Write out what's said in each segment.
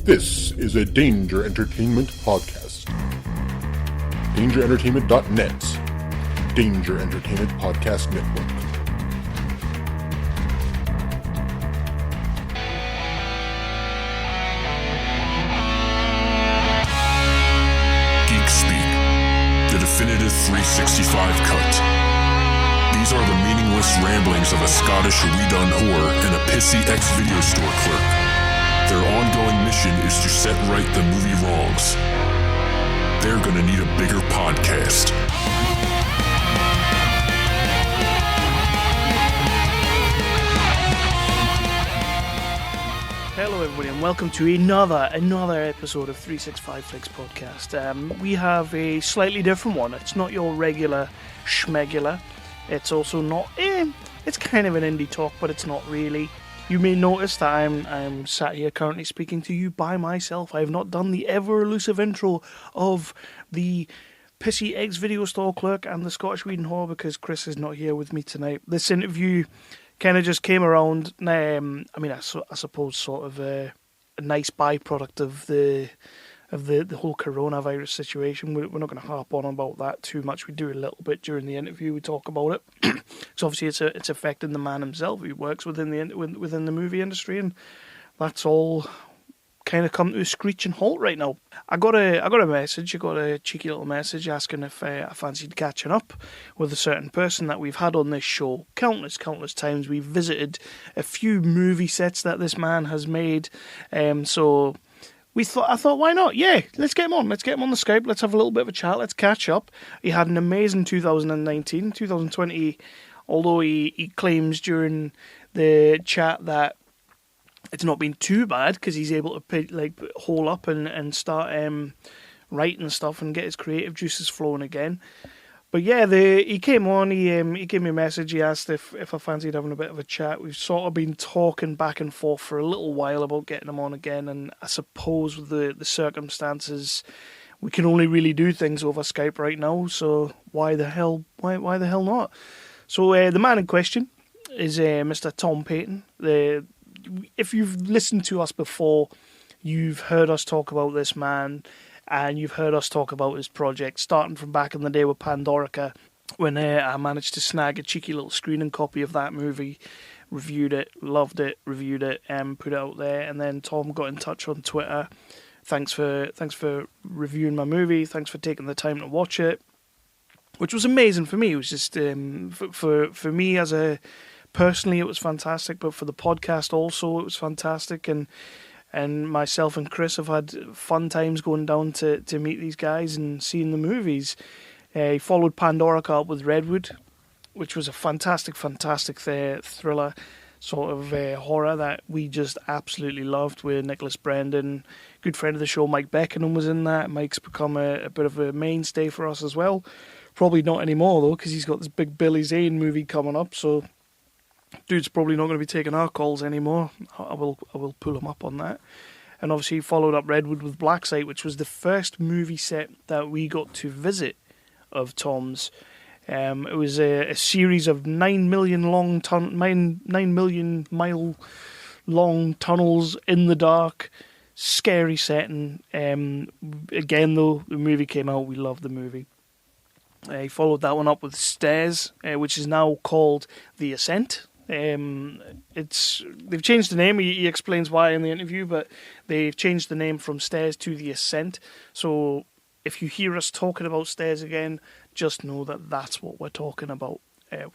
This is a Danger Entertainment podcast. DangerEntertainment.net. Danger Entertainment Podcast Network. Geek Speak, the definitive 365 cut. These are the meaningless ramblings of a Scottish redone whore and a pissy ex-video store clerk. Their ongoing mission is to set right the movie wrongs. They're gonna need a bigger podcast. Hello everybody and welcome to another episode of 365 Flicks podcast. We have a slightly different one. It's not your regular schmegular. It's also not, it's kind of an indie talk, but it's not really. You may notice that I'm sat here currently speaking to you by myself. I have not done the ever-elusive intro of the pissy ex-video store clerk and the Scottish Reading Whore because Chris is not here with me tonight. This interview kind of just came around. I suppose sort of a nice byproduct of the whole coronavirus situation. We're not going to harp on about that too much. We do a little bit during the interview. We talk about it. So obviously it's affecting the man himself. He works within the movie industry, and that's all kind of come to a screeching halt right now. I got a message. I got a cheeky little message asking if I fancied catching up with a certain person that we've had on this show countless times. We've visited a few movie sets that this man has made. So I thought, why not? Yeah, let's get him on. Let's get him on the Skype. Let's have a little bit of a chat. Let's catch up. He had an amazing 2019. 2020, although he claims during the chat that it's not been too bad because he's able to hole up and start writing stuff and get his creative juices flowing again. But yeah, he came on, he gave me a message, he asked if I fancied having a bit of a chat. We've sort of been talking back and forth for a little while about getting him on again, and I suppose with the circumstances, we can only really do things over Skype right now, so why the hell not? So the man in question is Mr. Tom Paton. If you've listened to us before, you've heard us talk about this man, and you've heard us talk about his project, starting from back in the day with Pandorica, when I managed to snag a cheeky little screening copy of that movie, reviewed it, loved it, reviewed it, and put it out there. And then Tom got in touch on Twitter. Thanks for reviewing my movie. Thanks for taking the time to watch it, which was amazing for me. It was just for me personally, it was fantastic, but for the podcast also, it was fantastic. And myself and Chris have had fun times going down to meet these guys and seeing the movies. He followed Pandorica up with Redwood, which was a fantastic thriller, sort of horror that we just absolutely loved, with Nicholas Brendon. Good friend of the show, Mike Beckenham, was in that. Mike's become a bit of a mainstay for us as well. Probably not anymore, though, because he's got this big Billy Zane movie coming up, so dude's probably not going to be taking our calls anymore. I will pull him up on that. And obviously he followed up Redwood with Black Site, which was the first movie set that we got to visit of Tom's. It was a series of 9 million mile long tunnels in the dark, scary setting. Again, though, the movie came out, we loved the movie. He followed that one up with Stairs, which is now called The Ascent. They've changed the name. He explains why in the interview, but they've changed the name from Stairs to The Ascent. So if you hear us talking about Stairs again, just know that that's what we're talking about.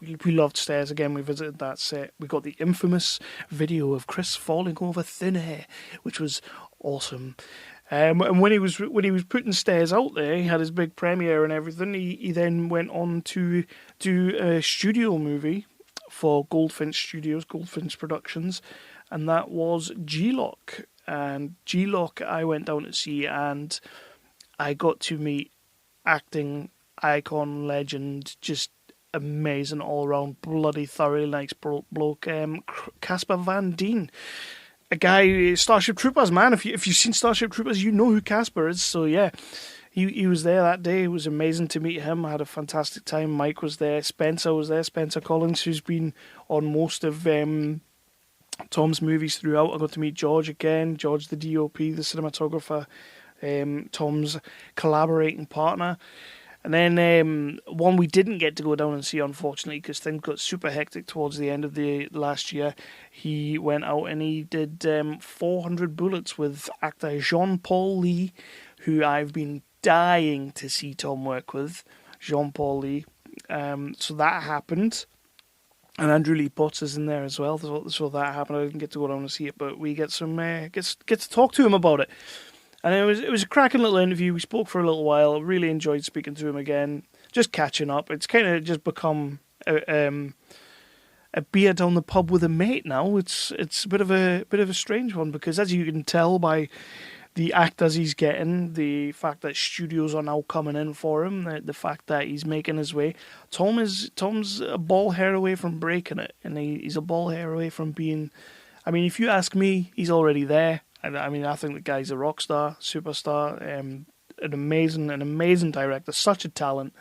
We loved Stairs again. We visited that set. We got the infamous video of Chris falling over thin air, which was awesome. And when he was putting Stairs out there, he had his big premiere and everything. He then went on to do a studio movie for Goldfinch Studios, Goldfinch Productions, and that was G-Loc. And G-Loc I went down to see, and I got to meet acting icon, legend, just amazing all around, bloody thoroughly nice bloke, Casper Van Dien. A guy, Starship Troopers, man. If you've seen Starship Troopers, you know who Casper is. So yeah, he was there that day. It was amazing to meet him. I had a fantastic time. Mike was there. Spencer was there. Spencer Collins, who's been on most of Tom's movies throughout. I got to meet George again, George the DOP, the cinematographer, Tom's collaborating partner. And then one we didn't get to go down and see, unfortunately, because things got super hectic towards the end of the last year. He went out and he did 400 Bullets with actor Jean-Paul Lee, who I've been dying to see Tom work with. Jean-Paul Lee. So that happened. And Andrew Lee Potts is in there as well. So that happened. I didn't get to go down and see it, but we get to talk to him about it. And it was a cracking little interview. We spoke for a little while. I really enjoyed speaking to him again. Just catching up. It's kind of just become a beer down the pub with a mate now. It's a bit of a strange one, because as you can tell by the actors he's getting, the fact that studios are now coming in for him, the fact that he's making his way. Tom's a ball hair away from breaking it, and he's a ball hair away from being. I mean, if you ask me, he's already there. I mean, I think the guy's a rock star, superstar, an amazing director, such a talent.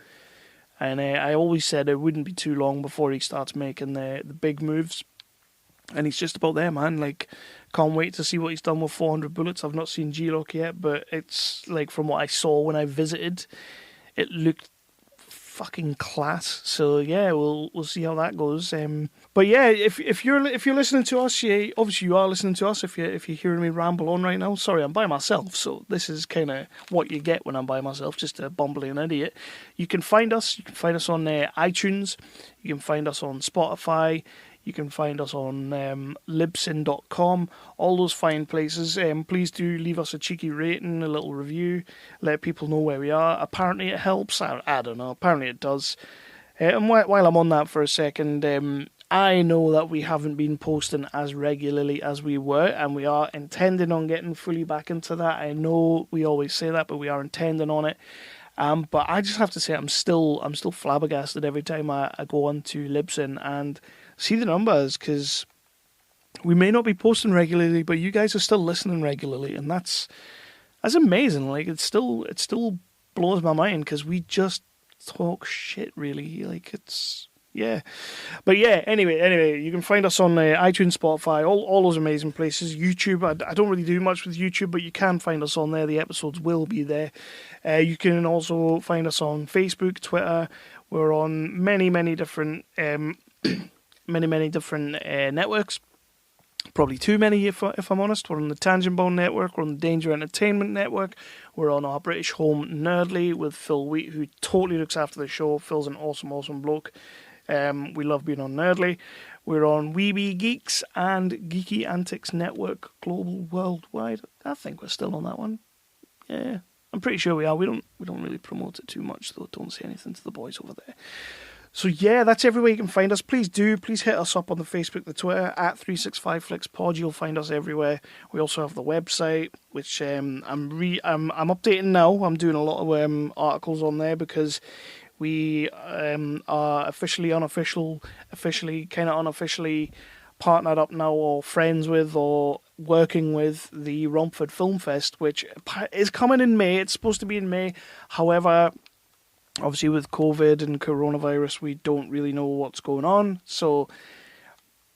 And I always said it wouldn't be too long before he starts making the big moves. And he's just about there, man. Like, can't wait to see what he's done with 400 Bullets. I've not seen G-Loc yet, but it's like, from what I saw when I visited, it looked fucking class. So yeah, we'll see how that goes. But yeah, if you're listening to us, yeah, obviously you are listening to us. If you're hearing me ramble on right now, sorry, I'm by myself, so this is kind of what you get when I'm by myself, just a bumbling idiot. You can find us. You can find us on iTunes. You can find us on Spotify. You can find us on libsyn.com, all those fine places. Please do leave us a cheeky rating, a little review, let people know where we are. Apparently it helps. I don't know. Apparently it does. And while I'm on that for a second, I know that we haven't been posting as regularly as we were, and we are intending on getting fully back into that. I know we always say that, but we are intending on it. But I just have to say, I'm still flabbergasted every time I go on to Libsyn and see the numbers, because we may not be posting regularly, but you guys are still listening regularly, and that's amazing. Like, it still blows my mind, because we just talk shit, really. Like, it's, yeah. But yeah, anyway, you can find us on iTunes, Spotify, all those amazing places. YouTube, I don't really do much with YouTube, but you can find us on there. The episodes will be there. You can also find us on Facebook, Twitter. We're on many different networks. Probably too many, if I'm honest. We're on the Tangent Bone Network. We're on the Danger Entertainment Network. We're on our British home Nerdly with Phil Wheat, who totally looks after the show. Phil's an awesome bloke. We love being on Nerdly. We're on Weeby Geeks and Geeky Antics Network Global Worldwide. I think we're still on that one. Yeah, I'm pretty sure we are. We don't really promote it too much, though. Don't say anything to the boys over there. So yeah, that's everywhere you can find us. Please hit us up on the Facebook, the Twitter, at 365FlixPod. You'll find us everywhere. We also have the website, which I'm updating now. I'm doing a lot of articles on there, because we are officially kind of unofficially partnered up now, or friends with, or working with the Romford Film Fest, which is coming in May. It's supposed to be in May. However, obviously with COVID and coronavirus, we don't really know what's going on. So,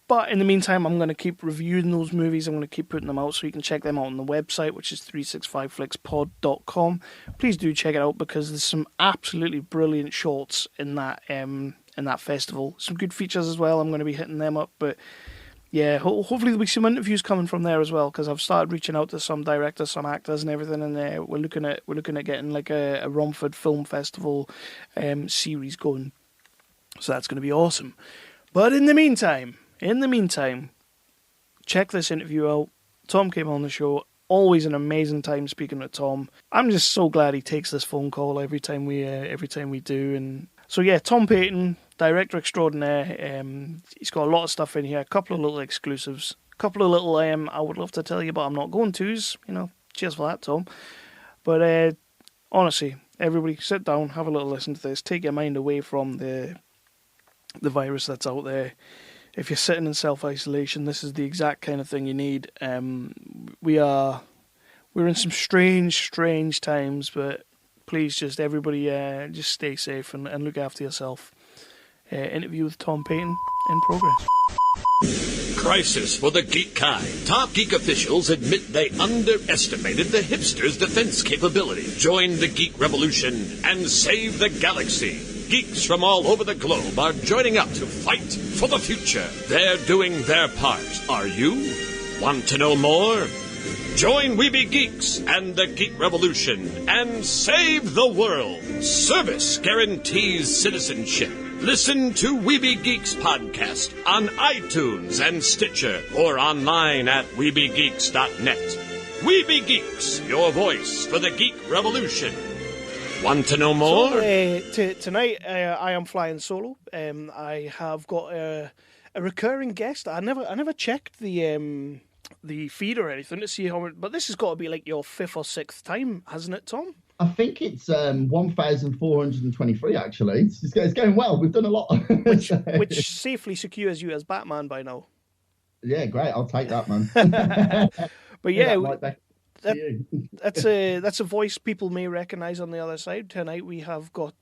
but in the meantime, I'm going to keep reviewing those movies. I'm going to keep putting them out, so you can check them out on the website, which is 365flixpod.com. Please do check it out, because there's some absolutely brilliant shorts in that festival. Some good features as well. I'm going to be hitting them up, but yeah, hopefully there'll be some interviews coming from there as well, because I've started reaching out to some directors, some actors, and everything, and we're looking at getting like a Romford Film Festival series going. So that's going to be awesome. But in the meantime, check this interview out. Tom came on the show. Always an amazing time speaking with Tom. I'm just so glad he takes this phone call every time we do. And so yeah, Tom Paton, director extraordinaire. He's got a lot of stuff in here. A couple of little exclusives. A couple of little I would love to tell you, but I'm not going to's. Cheers for that, Tom. But honestly, everybody sit down, have a little listen to this. Take your mind away from the virus that's out there. If you're sitting in self-isolation, this is the exact kind of thing you need. We're in some strange times, but please just everybody just stay safe and look after yourself. Interview with Tom Paton. In progress. Crisis for the geek kind. Top geek officials admit they underestimated the hipsters' defense capability. Join the geek revolution and save the galaxy. Geeks from all over the globe are joining up to fight for the future. They're doing their part. Are you? Want to know more? Join Weeby Geeks and the Geek Revolution and save the world. Service guarantees citizenship. Listen to Weeby Geeks podcast on iTunes and Stitcher or online at weebygeeks.net. Weeby Geeks, your voice for the Geek Revolution. Want to know more? So, tonight I am flying solo. I have got a recurring guest. I never checked the feed or anything to see how, but this has got to be like your 5th or 6th time, hasn't it, Tom? I think it's 1,423 actually. It's going well. We've done a lot. which safely secures you as Batman by now. Yeah, great. I'll take that, man. But yeah, that's a voice people may recognise on the other side. Tonight we have got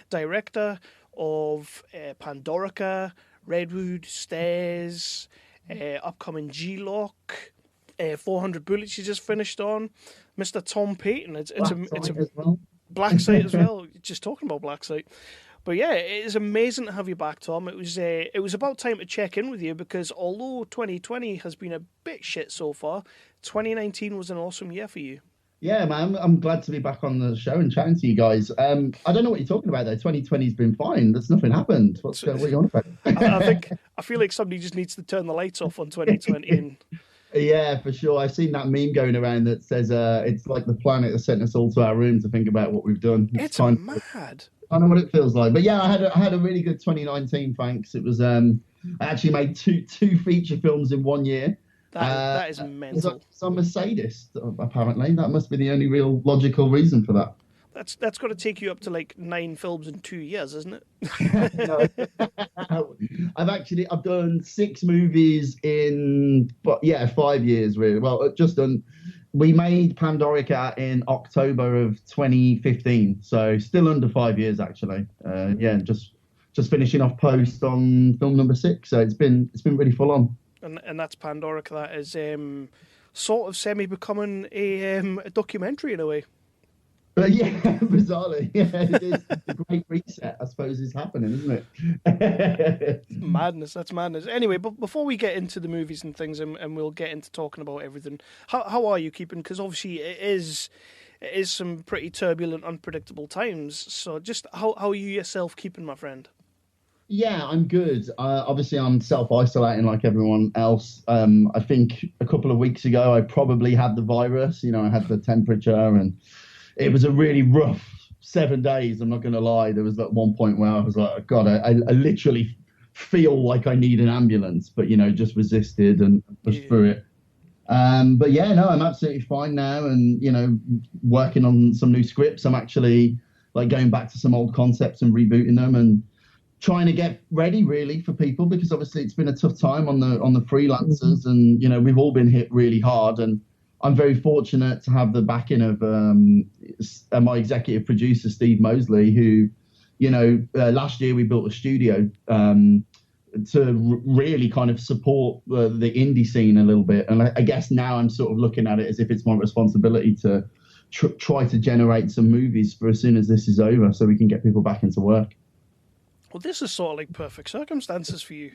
director of Pandorica, Redwood, Stairs, upcoming G-Loc, 400 Bullets you just finished on, Mr. Tom Paton. It's a Black Site as well. Just talking about Black Site. But yeah, it is amazing to have you back, Tom. It was about time to check in with you because although 2020 has been a bit shit so far, 2019 was an awesome year for you. Yeah, man, I'm glad to be back on the show and chatting to you guys. I don't know what you're talking about though. 2020's been fine. There's nothing happened. What are you on about? I feel like somebody just needs to turn the lights off on 2020. And... Yeah, for sure. I've seen that meme going around that says it's like the planet has sent us all to our room to think about what we've done. It's mad. I know what it feels like, but yeah, I had a really good 2019. Thanks. It was I actually made two feature films in 1 year. That is mental. So I'm a sadist, apparently. That must be the only real logical reason for that. That's got to take you up to like 9 films in 2 years, isn't it? I've done 6 movies in 5 years really. Well, we made Pandorica in October of 2015, so still under 5 years actually. Just finishing off post on film number 6, so it's been really full on. And that's Pandorica. That is sort of semi-becoming a documentary in a way. Yeah, bizarrely. Yeah, it is. The great reset, I suppose, is happening, isn't it? Madness, that's madness. Anyway, but before we get into the movies and things, and we'll get into talking about everything, how are you keeping? Because obviously it is some pretty turbulent, unpredictable times. So just how are you yourself keeping, my friend? Yeah, I'm good. Obviously, I'm self-isolating like everyone else. I think a couple of weeks ago, I probably had the virus. I had the temperature, and it was a really rough 7 days. I'm not going to lie. There was that one point where I was like, God, I literally feel like I need an ambulance, but, just resisted and pushed through it. But yeah, no, I'm absolutely fine now. And, working on some new scripts. I'm actually like going back to some old concepts and rebooting them and trying to get ready really for people, because obviously it's been a tough time on the freelancers, and we've all been hit really hard. And I'm very fortunate to have the backing of my executive producer Steve Mosley, who last year we built a studio to really kind of support the indie scene a little bit. And I guess now I'm sort of looking at it as if it's my responsibility to try to generate some movies for as soon as this is over, so we can get people back into work. Well, this is sort of like perfect circumstances for you,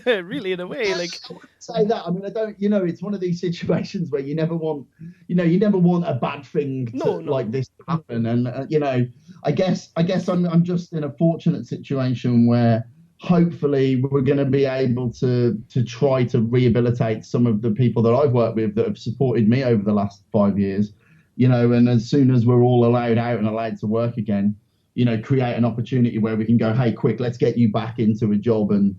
really, in a way. Like, I wouldn't say that. I mean, I don't. It's one of these situations where you never want, you never want a bad thing like this to happen. And I guess I'm just in a fortunate situation where hopefully we're going to be able to try to rehabilitate some of the people that I've worked with that have supported me over the last 5 years. And as soon as we're all allowed out and allowed to work again, create an opportunity where we can go, hey, quick, let's get you back into a job and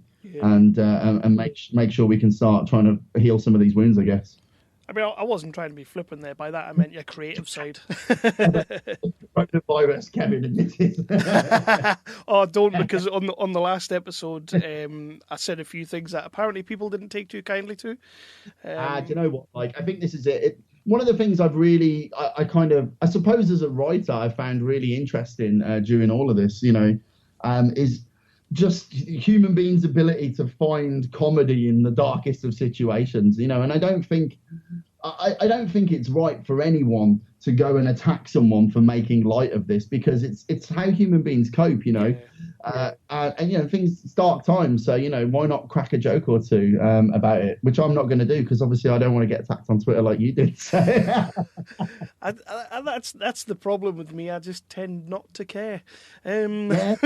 make sure we can start trying to heal some of these wounds, I guess. I mean, I wasn't trying to be flippant there. By that, I meant your creative side. Virus, Kevin admitted. Oh, don't, because on the last episode, I said a few things that apparently people didn't take too kindly to. Do you know what? Like, I think this is it. One of the things I've really, I suppose as a writer, I found really interesting during all of this, is just human beings' ability to find comedy in the darkest of situations, you know. And I don't think it's right for anyone to go and attack someone for making light of this, because it's how human beings cope, you know. And you know, it's dark times, so you know, why not crack a joke or two about it, which I'm not going to do, because obviously I don't want to get attacked on Twitter like you did. So. That's the problem with me. I just tend not to care. Yeah,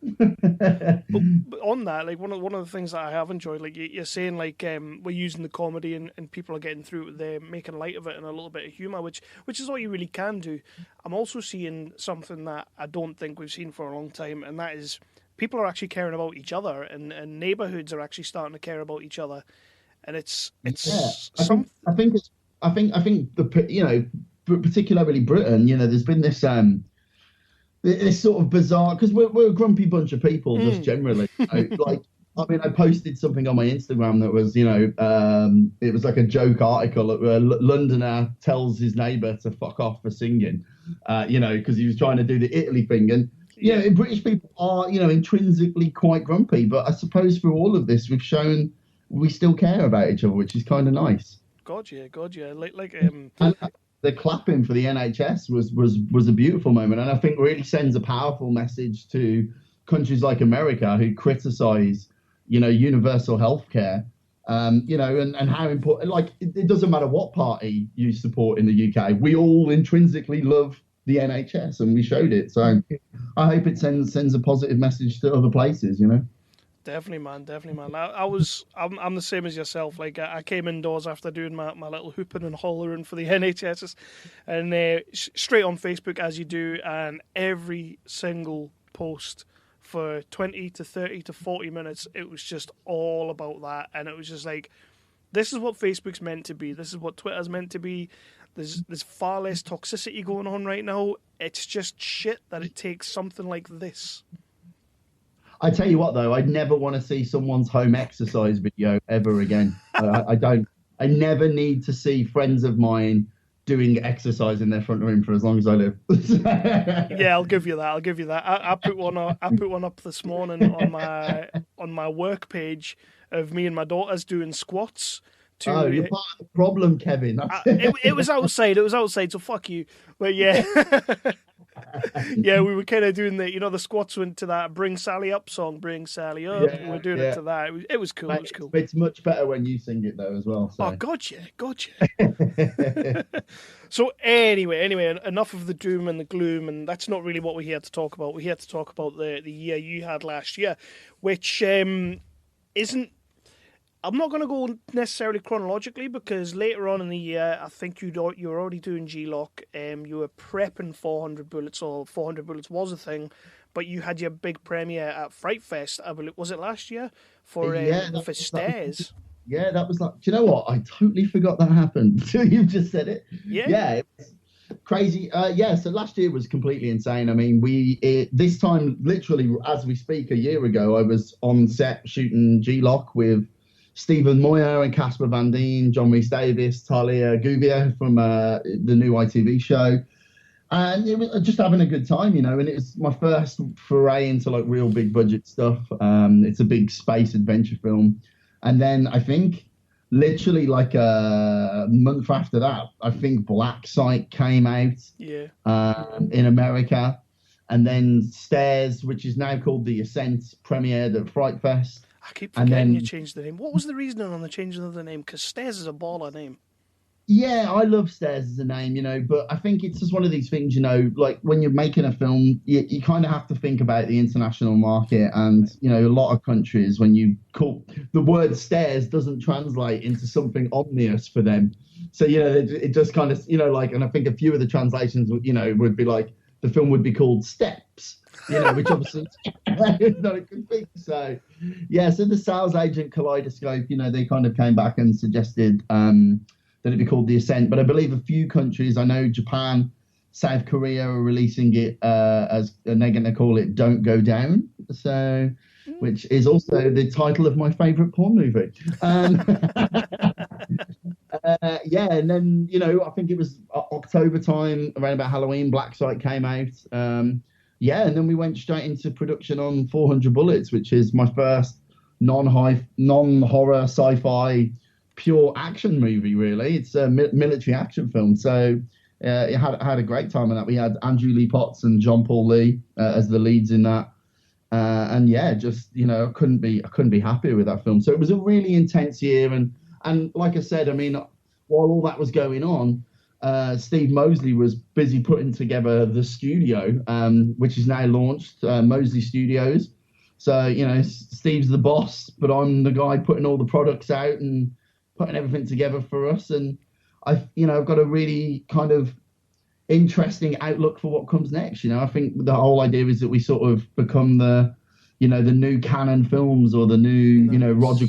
but on that, like one of the things that I have enjoyed, like you're saying, like we're using the comedy and people are getting through it, they're making light of it and a little bit of humour, which is all you really can do. I'm also seeing something that I don't think we've seen for a long time, and that is people are actually caring about each other, and neighbourhoods are actually starting to care about each other, and it's I think the, you know, particularly Britain, you know, there's been this this sort of bizarre, because we're a grumpy bunch of people just generally, you know, like. I mean, I posted something on my Instagram that was, you know, it was like a joke article where a Londoner tells his neighbour to fuck off for singing, you know, because he was trying to do the Italy thing. And, you know, British people are, you know, intrinsically quite grumpy. But I suppose through all of this, we've shown we still care about each other, which is kind of nice. God, yeah. And the clapping for the NHS was a beautiful moment. And I think really sends a powerful message to countries like America who criticise, you know, universal healthcare, you know, and how important, like, it doesn't matter what party you support in the UK. We all intrinsically love the NHS, and we showed it. So I hope it sends a positive message to other places, you know. Definitely, man. I'm the same as yourself. Like, I came indoors after doing my little hooping and hollering for the NHS, and straight on Facebook, as you do, and every single post for 20 to 30 to 40 minutes, it was just all about that. And it was just like, this is what Facebook's meant to be. This is what Twitter's meant to be. There's far less toxicity going on right now. It's just shit that it takes something like this. I tell you what, though, I'd never want to see someone's home exercise video ever again. I never need to see friends of mine doing exercise in their front room for as long as I live. Yeah, I'll give you that. I put one up this morning on my work page of me and my daughters doing squats. You're part of the problem, Kevin. It was outside. So fuck you. But yeah. Yeah, we were kind of doing the squats went to that "Bring Sally Up" song, "Bring Sally Up." Yeah, we're doing it to that. It was cool. Mate, it was cool. It's much better when you sing it though as well. So. Oh, gotcha. So anyway, enough of the doom and the gloom, and that's not really what we're here to talk about. We're here to talk about the year you had last year, which isn't. I'm not going to go necessarily chronologically, because later on in the year, I think you were already doing G-Loc. You were prepping 400 Bullets, or 400 Bullets was a thing, but you had your big premiere at FrightFest. I believe, was it last year for Stairs? Yeah, that was like. Do you know what? I totally forgot that happened until you've just said it. Yeah, it was crazy. So last year was completely insane. I mean, this time, literally as we speak, a year ago, I was on set shooting G-Loc with Stephen Moyer and Casper Van Dien, John Rhys Davis, Talia Gouvier from the new ITV show. And it was just having a good time, you know, and it was my first foray into like real big budget stuff. It's a big space adventure film. And then I think literally like a month after that, I think Black Site came out in America. And then Stairs, which is now called The Ascent, premiered at FrightFest. I keep forgetting you changed the name. What was the reasoning on the changing of the name? Because Stairs is a baller name. Yeah, I love Stairs as a name, you know, but I think it's just one of these things, you know, like when you're making a film, you kind of have to think about the international market. And, you know, a lot of countries, when you call the word stairs doesn't translate into something ominous for them. So, you know, it just kind of, you know, like, and I think a few of the translations, you know, would be like, the film would be called Steps. You know, which obviously is not a good thing. So, yeah, so the sales agent Kaleidoscope, you know, they kind of came back and suggested that it be called The Ascent. But I believe a few countries, I know Japan, South Korea are releasing it and they're going to call it Don't Go Down. So, which is also the title of my favourite porn movie. And then, you know, I think it was October time, around about Halloween, Black Site came out. yeah, and then we went straight into production on 400 Bullets, which is my first non-horror sci-fi pure action movie. Really, it's a military action film. So it had a great time in that. We had Andrew Lee Potts and John Paul Lee as the leads in that. And yeah, just, I couldn't be happier with that film. So it was a really intense year, and like I said, I mean, while all that was going on, Steve Mosley was busy putting together the studio, which is now launched, Mosley Studios. So, Steve's the boss, but I'm the guy putting all the products out and putting everything together for us. And I've got a really kind of interesting outlook for what comes next. I think the whole idea is that we sort of become the new Canon films, or the new, Roger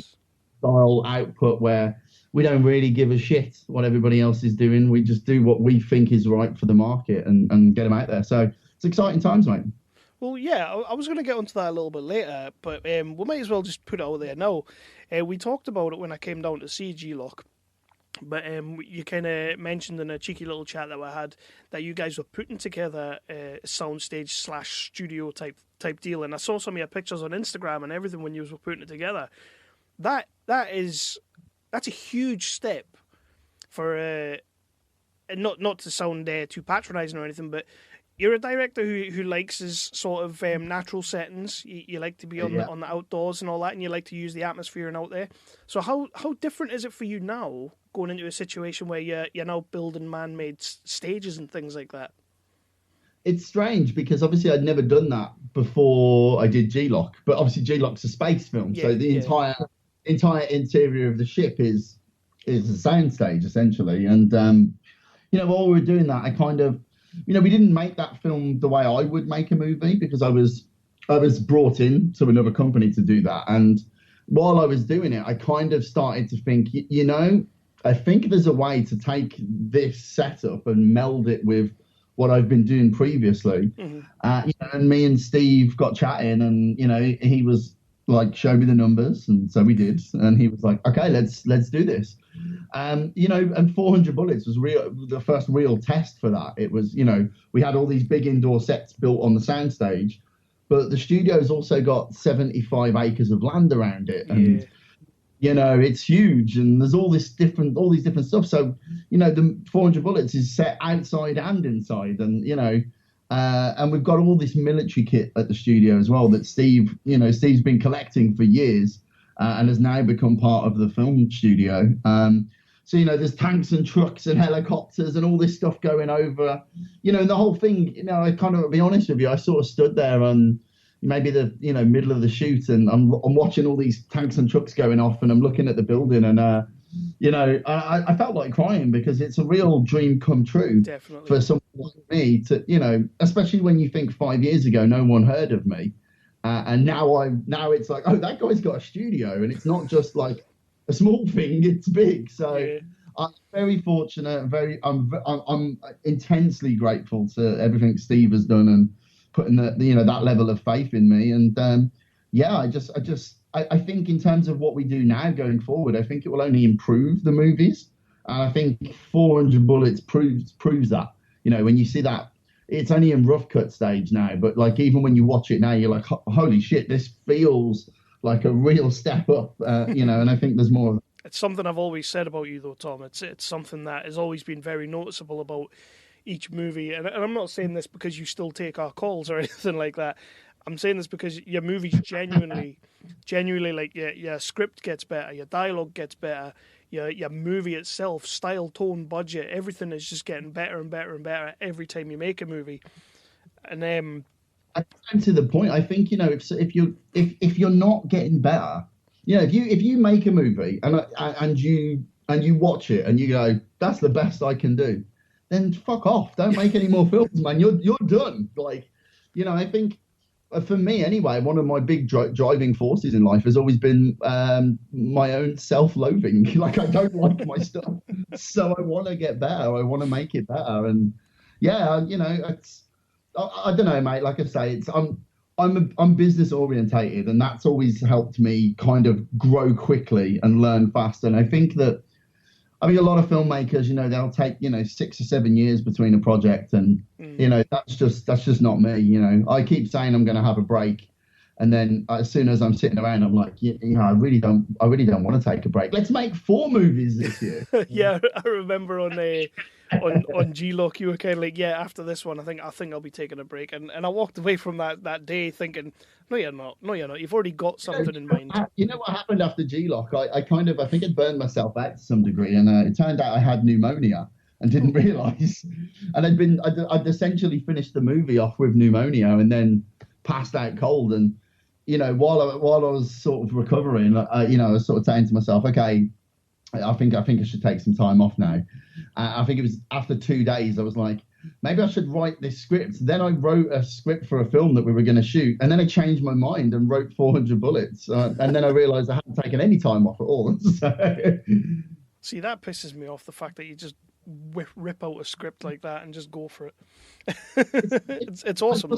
style output, where we don't really give a shit what everybody else is doing. We just do what we think is right for the market and get them out there. So it's exciting times, mate. Well, yeah, I was going to get onto that a little bit later, but we might as well just put it out there now. We talked about it when I came down to see G-Loc, but you kind of mentioned in a cheeky little chat that we had that you guys were putting together a soundstage / studio type deal, and I saw some of your pictures on Instagram and everything when you were putting it together. That's a huge step for not to sound too patronising or anything, but you're a director who likes his sort of natural settings. You like to be on the outdoors and all that, and you like to use the atmosphere and out there. So how different is it for you now going into a situation where you're now building man-made stages and things like that? It's strange because obviously I'd never done that before I did G-Loc, but obviously G-Loc's a space film, so the entire interior of the ship is a soundstage essentially. And while we were doing that, I kind of, we didn't make that film the way I would make a movie, because I was brought in to another company to do that. And while I was doing it, I kind of started to think, I think there's a way to take this setup and meld it with what I've been doing previously. Mm-hmm. And me and Steve got chatting, and he was like, show me the numbers, and so we did. And he was like, okay, let's do this. And 400 Bullets was the first real test for that. It was, we had all these big indoor sets built on the soundstage, but the studio's also got 75 acres of land around it, and it's huge, and there's all these different stuff. So, the 400 Bullets is set outside and inside, and and we've got all this military kit at the studio as well that Steve's been collecting for years, and has now become part of the film studio. So, there's tanks and trucks and helicopters and all this stuff going over, and the whole thing, I kind of, to be honest with you, I sort of stood there on maybe the, middle of the shoot, and I'm watching all these tanks and trucks going off, and I'm looking at the building, and, I felt like crying, because it's a real dream come true. Definitely. For someone like me to, especially when you think 5 years ago, no one heard of me. And now it's like, oh, that guy's got a studio, and it's not just like a small thing, it's big. So I'm very fortunate. I'm intensely grateful to everything Steve has done and putting that level of faith in me. And I think in terms of what we do now going forward, I think it will only improve the movies. And I think 400 Bullets proves that. When you see that, it's only in rough cut stage now, but like even when you watch it now, you're like, holy shit, this feels like a real step up, and I think there's more. It's something I've always said about you, though, Tom. It's something that has always been very noticeable about each movie, and I'm not saying this because you still take our calls or anything like that. I'm saying this because your movies genuinely, like your script gets better, your dialogue gets better, your movie itself, style, tone, budget, everything is just getting better and better and better every time you make a movie. And to the point, I think if you're not getting better, if you make a movie and you watch it and you go, that's the best I can do, then fuck off. Don't make any more films, man. You're done. Like, I think for me anyway, one of my big driving forces in life has always been my own self-loathing. Like, I don't like my stuff, so I want to get better. I want to make it better. And I don't know, mate. Like I say, I'm business orientated, and that's always helped me kind of grow quickly and learn fast. And I think that I mean, a lot of filmmakers, they'll take, 6 or 7 years between a project, and that's just not me. I keep saying I'm going to have a break, and then as soon as I'm sitting around, I'm like, I really don't want to take a break. Let's make 4 movies this year. Yeah, I remember on G-Loc, you were kind of like, yeah, after this one, I think I'll be taking a break, and I walked away from that day thinking, no, you're not. You've already got something in mind. You know what happened after G-Loc? I think I'd burned myself out to some degree, and it turned out I had pneumonia and didn't realise. And I'd essentially finished the movie off with pneumonia and then passed out cold. And while I was sort of recovering, I was sort of saying to myself, okay, I think I should take some time off now. I think it was after 2 days, I was like, maybe I should write this script. Then I wrote a script for a film that we were going to shoot. And then I changed my mind and wrote 400 Bullets. And then I realised I hadn't taken any time off at all. So... See, that pisses me off, the fact that you just rip out a script like that and just go for it. It's awesome.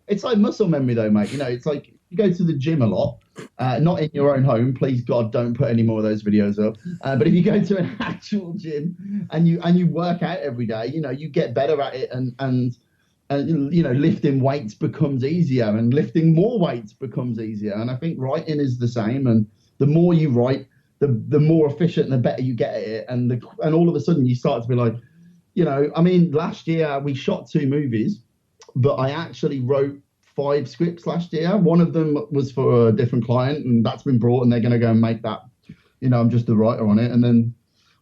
It's like muscle memory, though, mate. It's like you go to the gym a lot, not in your own home. Please, God, don't put any more of those videos up. But if you go to an actual gym and you work out every day, you get better at it, and lifting weights becomes easier, and lifting more weights becomes easier. And I think writing is the same. And the more you write, the more efficient and the better you get at it. And all of a sudden you start to be like, last year we shot 2 movies. But I actually wrote 5 scripts last year. One of them was for a different client, and that's been brought, and they're going to go and make that. I'm just the writer on it. And then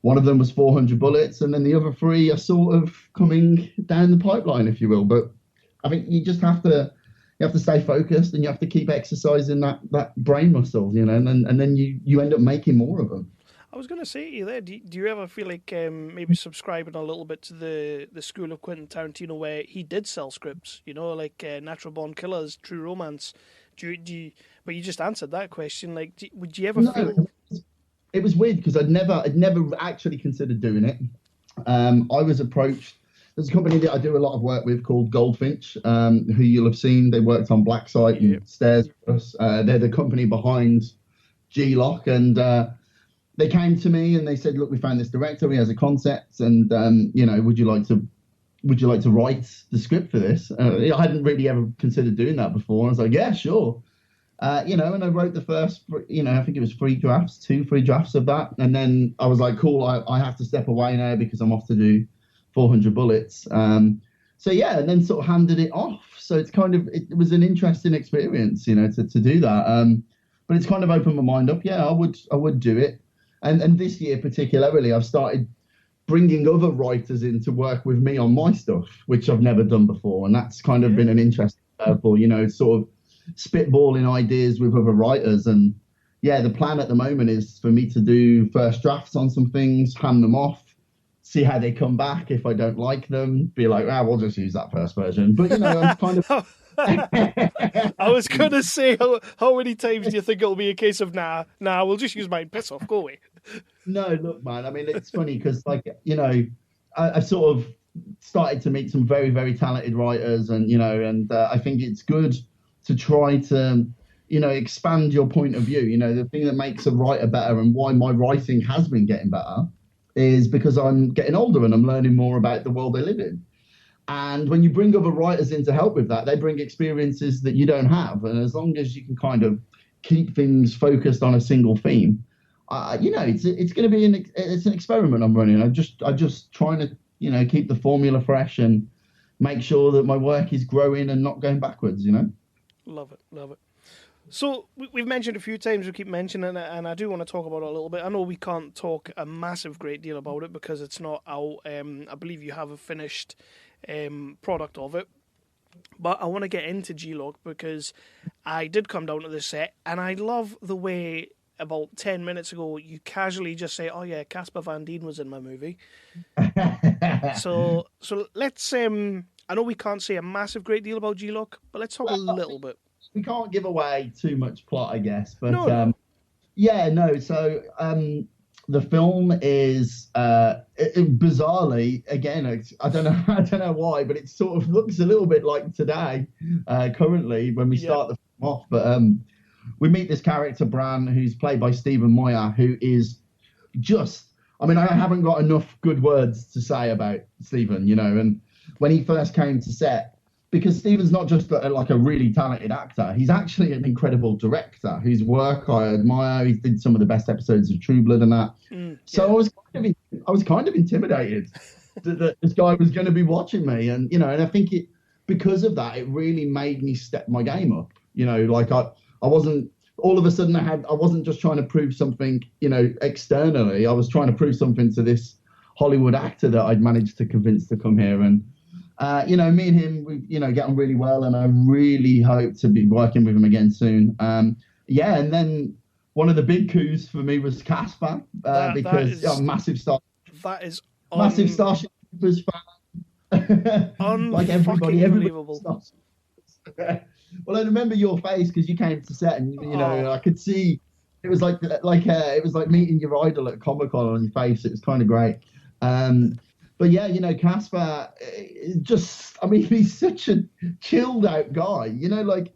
one of them was 400 Bullets, and then the other 3 are sort of coming down the pipeline, if you will. But I think you just have to stay focused, and you have to keep exercising that brain muscle, and then you end up making more of them. I was going to say to you there, do you ever feel like maybe subscribing a little bit to the school of Quentin Tarantino, where he did sell scripts, like Natural Born Killers, True Romance? But you just answered that question. Like, would you ever feel... It was weird because I'd never actually considered doing it. I was approached. There's a company that I do a lot of work with called Goldfinch, who you'll have seen. They worked on Black Site and Stairs for us. They're the company behind G-Loc, and they came to me and they said, look, we found this director, he has a concept, and would you like to write the script for this? I hadn't really ever considered doing that before. I was like, yeah, sure. And I wrote the first, I think it was 3 drafts of that. And then I was like, cool, I have to step away now because I'm off to do 400 Bullets. And then sort of handed it off. So it was an interesting experience, to do that. But it's kind of opened my mind up. Yeah, I would do it. And this year particularly, I've started bringing other writers in to work with me on my stuff, which I've never done before. And that's kind of been an interesting for, sort of spitballing ideas with other writers. And yeah, the plan at the moment is for me to do first drafts on some things, hand them off, see how they come back. If I don't like them, be like, we'll just use that first version. But, I'm kind of... I was going to say, how many times do you think it'll be a case of, nah, we'll just use mine, piss off, go away? No, look, man, I mean, it's funny because, I sort of started to meet some very, very talented writers, and I think it's good to try to, expand your point of view. The thing that makes a writer better and why my writing has been getting better is because I'm getting older and I'm learning more about the world I live in. And when you bring other writers in to help with that, they bring experiences that you don't have. And as long as you can kind of keep things focused on a single theme, it's going to be it's an experiment I'm running. I'm just trying to, keep the formula fresh and make sure that my work is growing and not going backwards, Love it. So we've mentioned a few times, we keep mentioning it, and I do want to talk about it a little bit. I know we can't talk a massive great deal about it because it's not out. I believe you have a finished product of it, but I want to get into G-Loc because I did come down to the set, and I love the way about 10 minutes ago you casually just say, oh yeah, Casper Van Dien was in my movie. so let's I know we can't say a massive great deal about G-Loc, but let's talk a little bit. We can't give away too much plot, I guess, but no. So the film is bizarrely, again, I don't know why, but it sort of looks a little bit like today, currently when we start the film off. But we meet this character, Bran, who's played by Stephen Moyer, who is just, I mean, I haven't got enough good words to say about Stephen, you know. And when he first came to set, because Stephen's not just like a really talented actor, he's actually an incredible director whose work I admire. He did some of the best episodes of True Blood and that. So I was kind of intimidated that this guy was going to be watching me, and you know, and I think because of that, it really made me step my game up. You know, like I wasn't all of a sudden I wasn't just trying to prove something, you know, externally. I was trying to prove something to this Hollywood actor that I'd managed to convince to come here. And you know, me and him, we, you know, get on really well, and I really hope to be working with him again soon. Yeah, and then one of the big coups for me was Casper, because I'm a massive Star. That is massive Starship Troopers fan. Like everybody, unbelievable. Well, I remember your face because you came to set, and you know, I could see it was like it was like meeting your idol at Comic-Con on your face. It was kind of great. But yeah, you know, Casper, I mean, he's such a chilled out guy. You know, like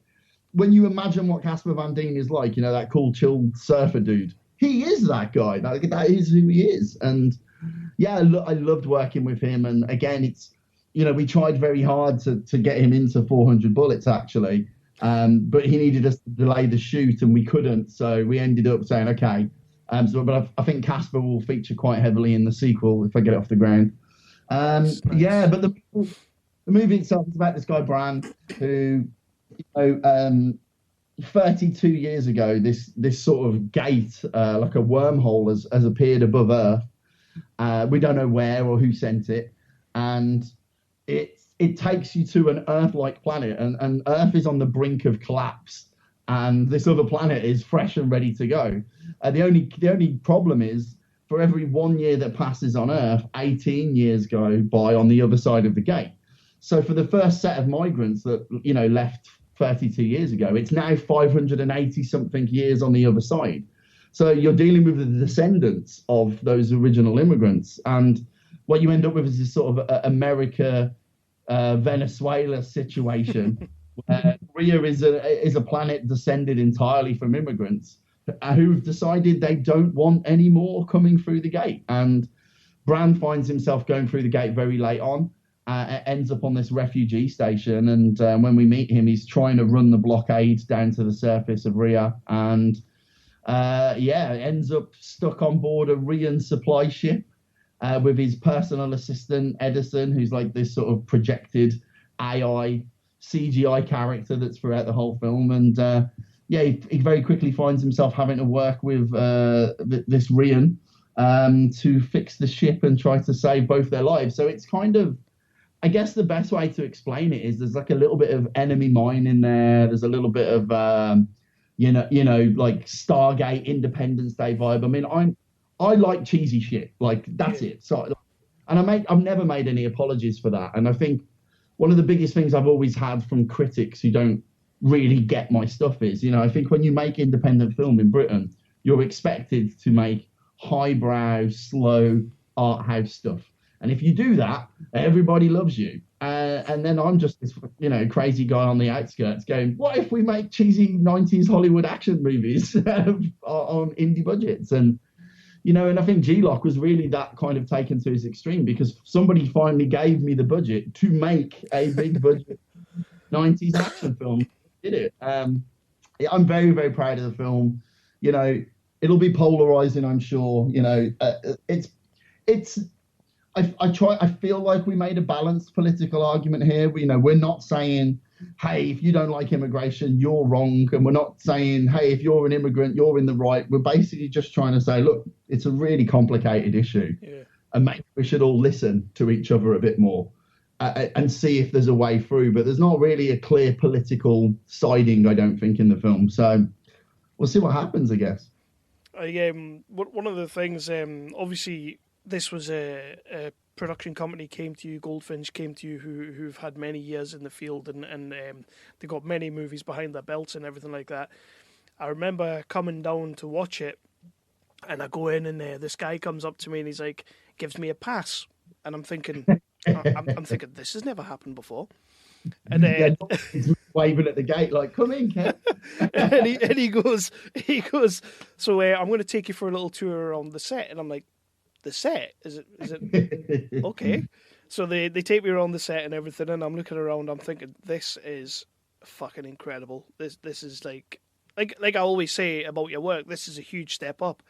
when you imagine what Casper Van Dien is like, you know, that cool, chilled surfer dude. He is that guy. That is who he is. And yeah, I loved working with him. And again, it's, you know, we tried very hard to get him into 400 bullets, actually. But he needed us to delay the shoot, and we couldn't. So we ended up saying, okay. But I think Casper will feature quite heavily in the sequel if I get it off the ground. Nice. Yeah, but the movie itself is about this guy, Bran, who, you know, 32 years ago, this sort of gate, like a wormhole, has appeared above Earth. We don't know where or who sent it. And it takes you to an Earth-like planet, and Earth is on the brink of collapse, and this other planet is fresh and ready to go. The only problem is, for every 1 year that passes on Earth, 18 years go by on the other side of the gate. So for the first set of migrants that, you know, left 32 years ago, it's now 580 something years on the other side. So you're dealing with the descendants of those original immigrants, and what you end up with is this sort of America, Venezuela situation, where Rhea is a planet descended entirely from immigrants who've decided they don't want any more coming through the gate. And Bran finds himself going through the gate very late on, ends up on this refugee station, and when we meet him, he's trying to run the blockade down to the surface of Rhea, and ends up stuck on board a Rhean supply ship with his personal assistant Edison, who's like this sort of projected AI CGI character that's throughout the whole film. And he very quickly finds himself having to work with this Rhean to fix the ship and try to save both their lives. So it's kind of, I guess the best way to explain it is there's like a little bit of enemy mine in there. There's a little bit of like Stargate, Independence Day vibe. I mean, I like cheesy shit. Like, that's it. So, and I've never made any apologies for that. And I think one of the biggest things I've always had from critics who don't really get my stuff is, you know, I think when you make independent film in Britain, you're expected to make highbrow, slow art house stuff. And if you do that, everybody loves you. And then I'm just this, you know, crazy guy on the outskirts going, what if we make cheesy 90s Hollywood action movies on indie budgets? And, you know, and I think G-Loc was really that kind of taken to its extreme, because somebody finally gave me the budget to make a big budget 90s action film. Did it. I'm very, very proud of the film. You know, it'll be polarizing, I'm sure. You know, I feel like we made a balanced political argument here. We're not saying, hey, if you don't like immigration, you're wrong. And we're not saying, hey, if you're an immigrant, you're in the right. We're basically just trying to say, look, it's a really complicated issue. Yeah. And maybe we should all listen to each other a bit more and see if there's a way through. But there's not really a clear political siding, I don't think, in the film. So we'll see what happens, I guess. One of the things, obviously, this was a production company came to you, Goldfinch came to you, who've had many years in the field, and they got many movies behind their belts and everything like that. I remember coming down to watch it, and I go in, and this guy comes up to me and he's like, gives me a pass, and I'm thinking, I'm thinking this has never happened before. And he's waving at the gate like, come in, Ken. and he goes, so I'm going to take you for a little tour around the set, and I'm like, the set? Is it okay? So they take me around the set and everything, and I'm looking around. I'm thinking, this is fucking incredible. This is like I always say about your work. This is a huge step up.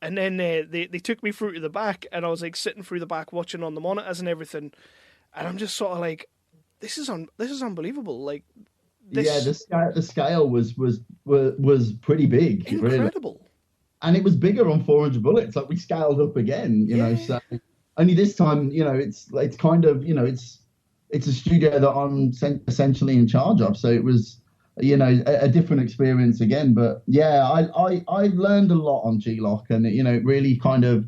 And then they took me through to the back, and I was like sitting through the back watching on the monitors and everything, and I'm just sort of like, this is unbelievable. Like, the scale was pretty big, incredible. Really. And it was bigger on 400 Bullets. Like, we scaled up again, you know. So only this time, you know, it's kind of, you know, it's a studio that I'm essentially in charge of. So it was, you know, a different experience again. But yeah, I learned a lot on G-Loc, and you know, it really kind of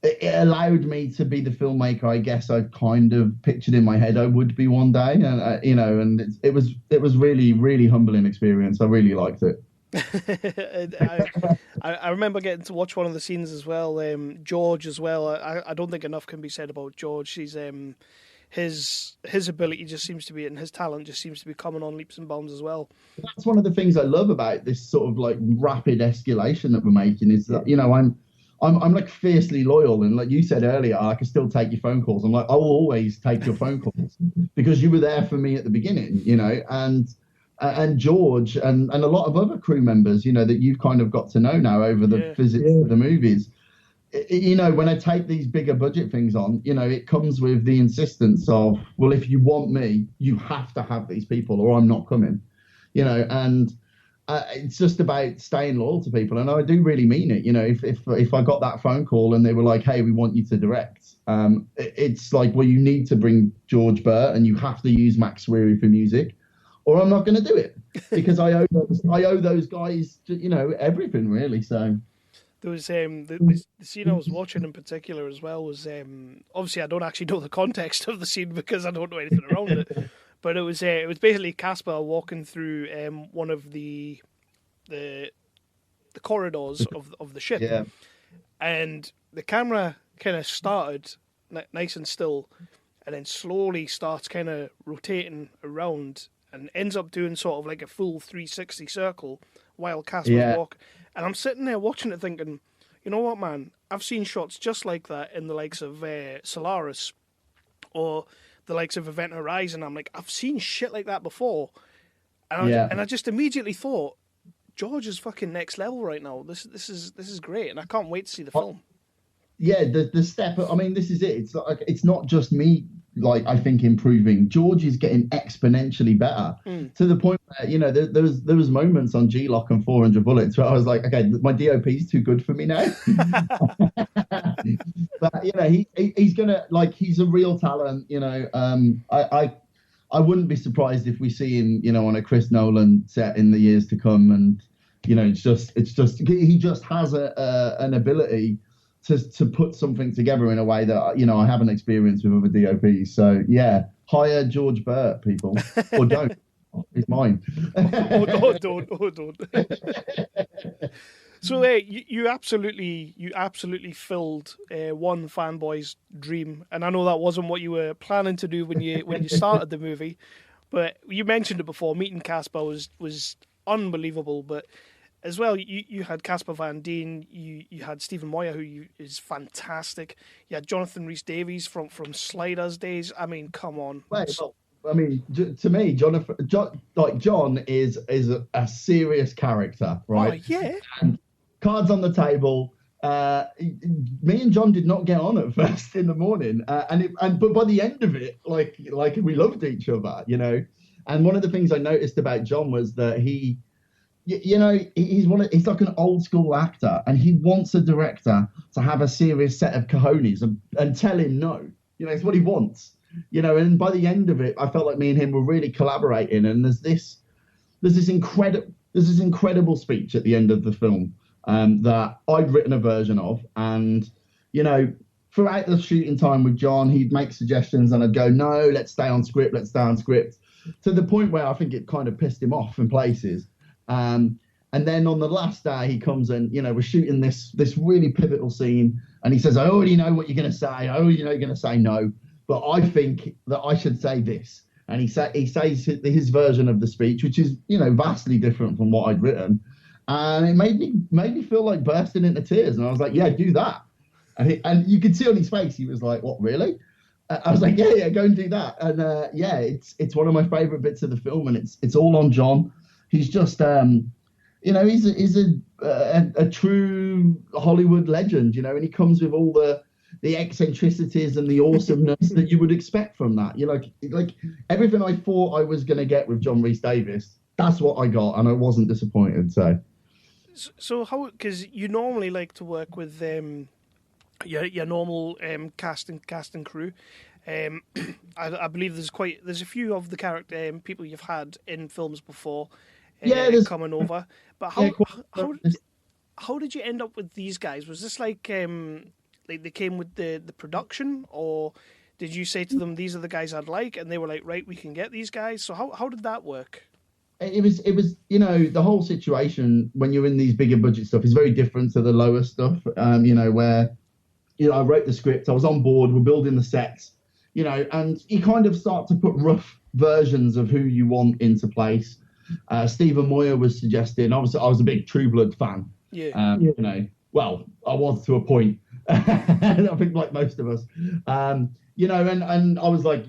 it allowed me to be the filmmaker I guess I kind of pictured in my head I would be one day, and you know, and it was really, really humbling experience. I really liked it. I remember getting to watch one of the scenes as well. George as well. I don't think enough can be said about George. He's his ability just seems to be, and his talent just seems to be coming on leaps and bounds as well. That's one of the things I love about this sort of like rapid escalation that we're making is that, you know, I'm like fiercely loyal, and like you said earlier, I can still take your phone calls. I'm like, I'll always take your phone calls because you were there for me at the beginning, you know, and George and a lot of other crew members, you know, that you've kind of got to know now over the visits to the movies. You know, when I take these bigger budget things on, you know, it comes with the insistence of, well, if you want me, you have to have these people or I'm not coming, you know, and it's just about staying loyal to people. And I do really mean it. You know, if I got that phone call and they were like, hey, we want you to direct, it's like, well, you need to bring George Burt and you have to use Max Sweary for music, or I'm not going to do it because I owe those guys, you know, everything really. So. There was the scene I was watching in particular as well was obviously I don't actually know the context of the scene because I don't know anything around it, but it was basically Casper walking through one of the corridors of the ship, and the camera kind of started nice and still, and then slowly starts kind of rotating around and ends up doing sort of like a full 360 circle while Casper's walking. And I'm sitting there watching it thinking, you know what, man? I've seen shots just like that in the likes of Solaris or the likes of Event Horizon. I'm like, I've seen shit like that before. And I just immediately thought, George is fucking next level right now. This is great, and I can't wait to see the film. Yeah, the step. I mean, this is it. It's like it's not just me. Like, I think improving. George is getting exponentially better to the point where, you know, there was moments on G-Loc and 400 Bullets where I was like, okay, my DOP is too good for me now. But you know, he's gonna, like, he's a real talent. You know, I wouldn't be surprised if we see him, you know, on a Chris Nolan set in the years to come. And you know, it's just he just has an ability to put something together in a way that, you know, I haven't experienced with other DOPs. So yeah, hire George Burt, people, or don't. It's mine. Don't. So you absolutely filled one fanboy's dream, and I know that wasn't what you were planning to do when you started the movie, but you mentioned it before. Meeting Casper was unbelievable, but as well, you had Casper Van Dien, you had Stephen Moyer, who is fantastic. You had Jonathan Rhys-Davies from Sliders days. I mean, come on. Well, I mean, to me, John is a serious character, right? Oh, yeah. And cards on the table. Me and John did not get on at first in the morning, but by the end of it, like we loved each other, you know. And one of the things I noticed about John was that he. You know, he's like an old school actor, and he wants a director to have a serious set of cojones and tell him no. You know, it's what he wants. You know, and by the end of it, I felt like me and him were really collaborating. And there's this incredible speech at the end of the film that I'd written a version of, and you know, throughout the shooting time with John, he'd make suggestions, and I'd go, no, let's stay on script, to the point where I think it kind of pissed him off in places. And then on the last day, he comes and, you know, we're shooting this really pivotal scene, and he says, I already know what you're going to say. I already know you're going to say no, but I think that I should say this. And he says his version of the speech, which is, you know, vastly different from what I'd written. And it made me feel like bursting into tears. And I was like, yeah, do that. And you could see on his face, he was like, "What, really?" I was like, "Yeah, go and do that." And it's one of my favorite bits of the film, and it's all on John. He's just he's a true Hollywood legend, and he comes with all the eccentricities and the awesomeness that you would expect from that. Like everything I thought I was going to get with John Rhys Davies, that's what I got, and I wasn't disappointed. So how, because you normally like to work with your normal cast and crew. I believe there's a few of the character people you've had in films before. Coming over, but how did you end up with these guys? Was this like they came with the production, or did you say to them, "These are the guys I'd like," and they were like, "Right, we can get these guys"? So how did that work? It was the whole situation when you're in these bigger budget stuff is very different to the lower stuff. Where I wrote the script, I was on board, we're building the sets, and you kind of start to put rough versions of who you want into place. Stephen Moyer was suggesting. I was a big True Blood fan. Yeah. Well, I was to a point. I think like most of us. And I was like,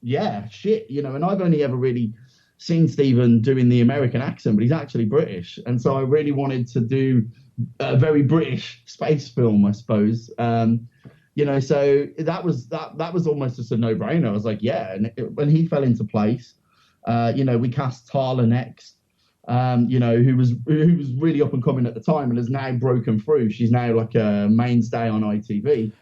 yeah, shit. And I've only ever really seen Stephen doing the American accent, but he's actually British, and so I really wanted to do a very British space film, I suppose. So that was almost just a no-brainer. I was like, yeah. And when he fell into place. We cast Tala next, who was really up and coming at the time and has now broken through. She's now like a mainstay on ITV.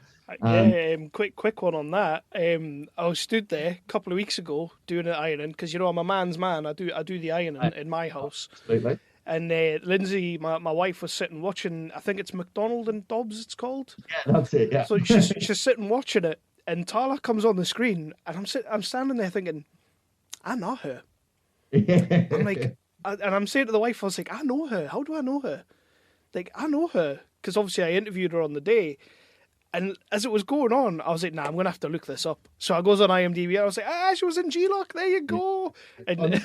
Quick one on that. I was stood there a couple of weeks ago doing an ironing because I'm a man's man. I do the ironing in my house. Absolutely. And Lindsay, my wife, was sitting watching. I think it's McDonald and Dobbs. It's called. Yeah, that's it. Yeah. So she's sitting watching it, and Tala comes on the screen, and I'm standing there thinking, I know her. I'm like, and I'm saying to the wife, I was like, I know her. How do I know her? Like, I know her because obviously I interviewed her on the day. And as it was going on, I was like, nah, I'm going to have to look this up. So I goes on IMDb and I was like, she was in G-Loc. There you go. And,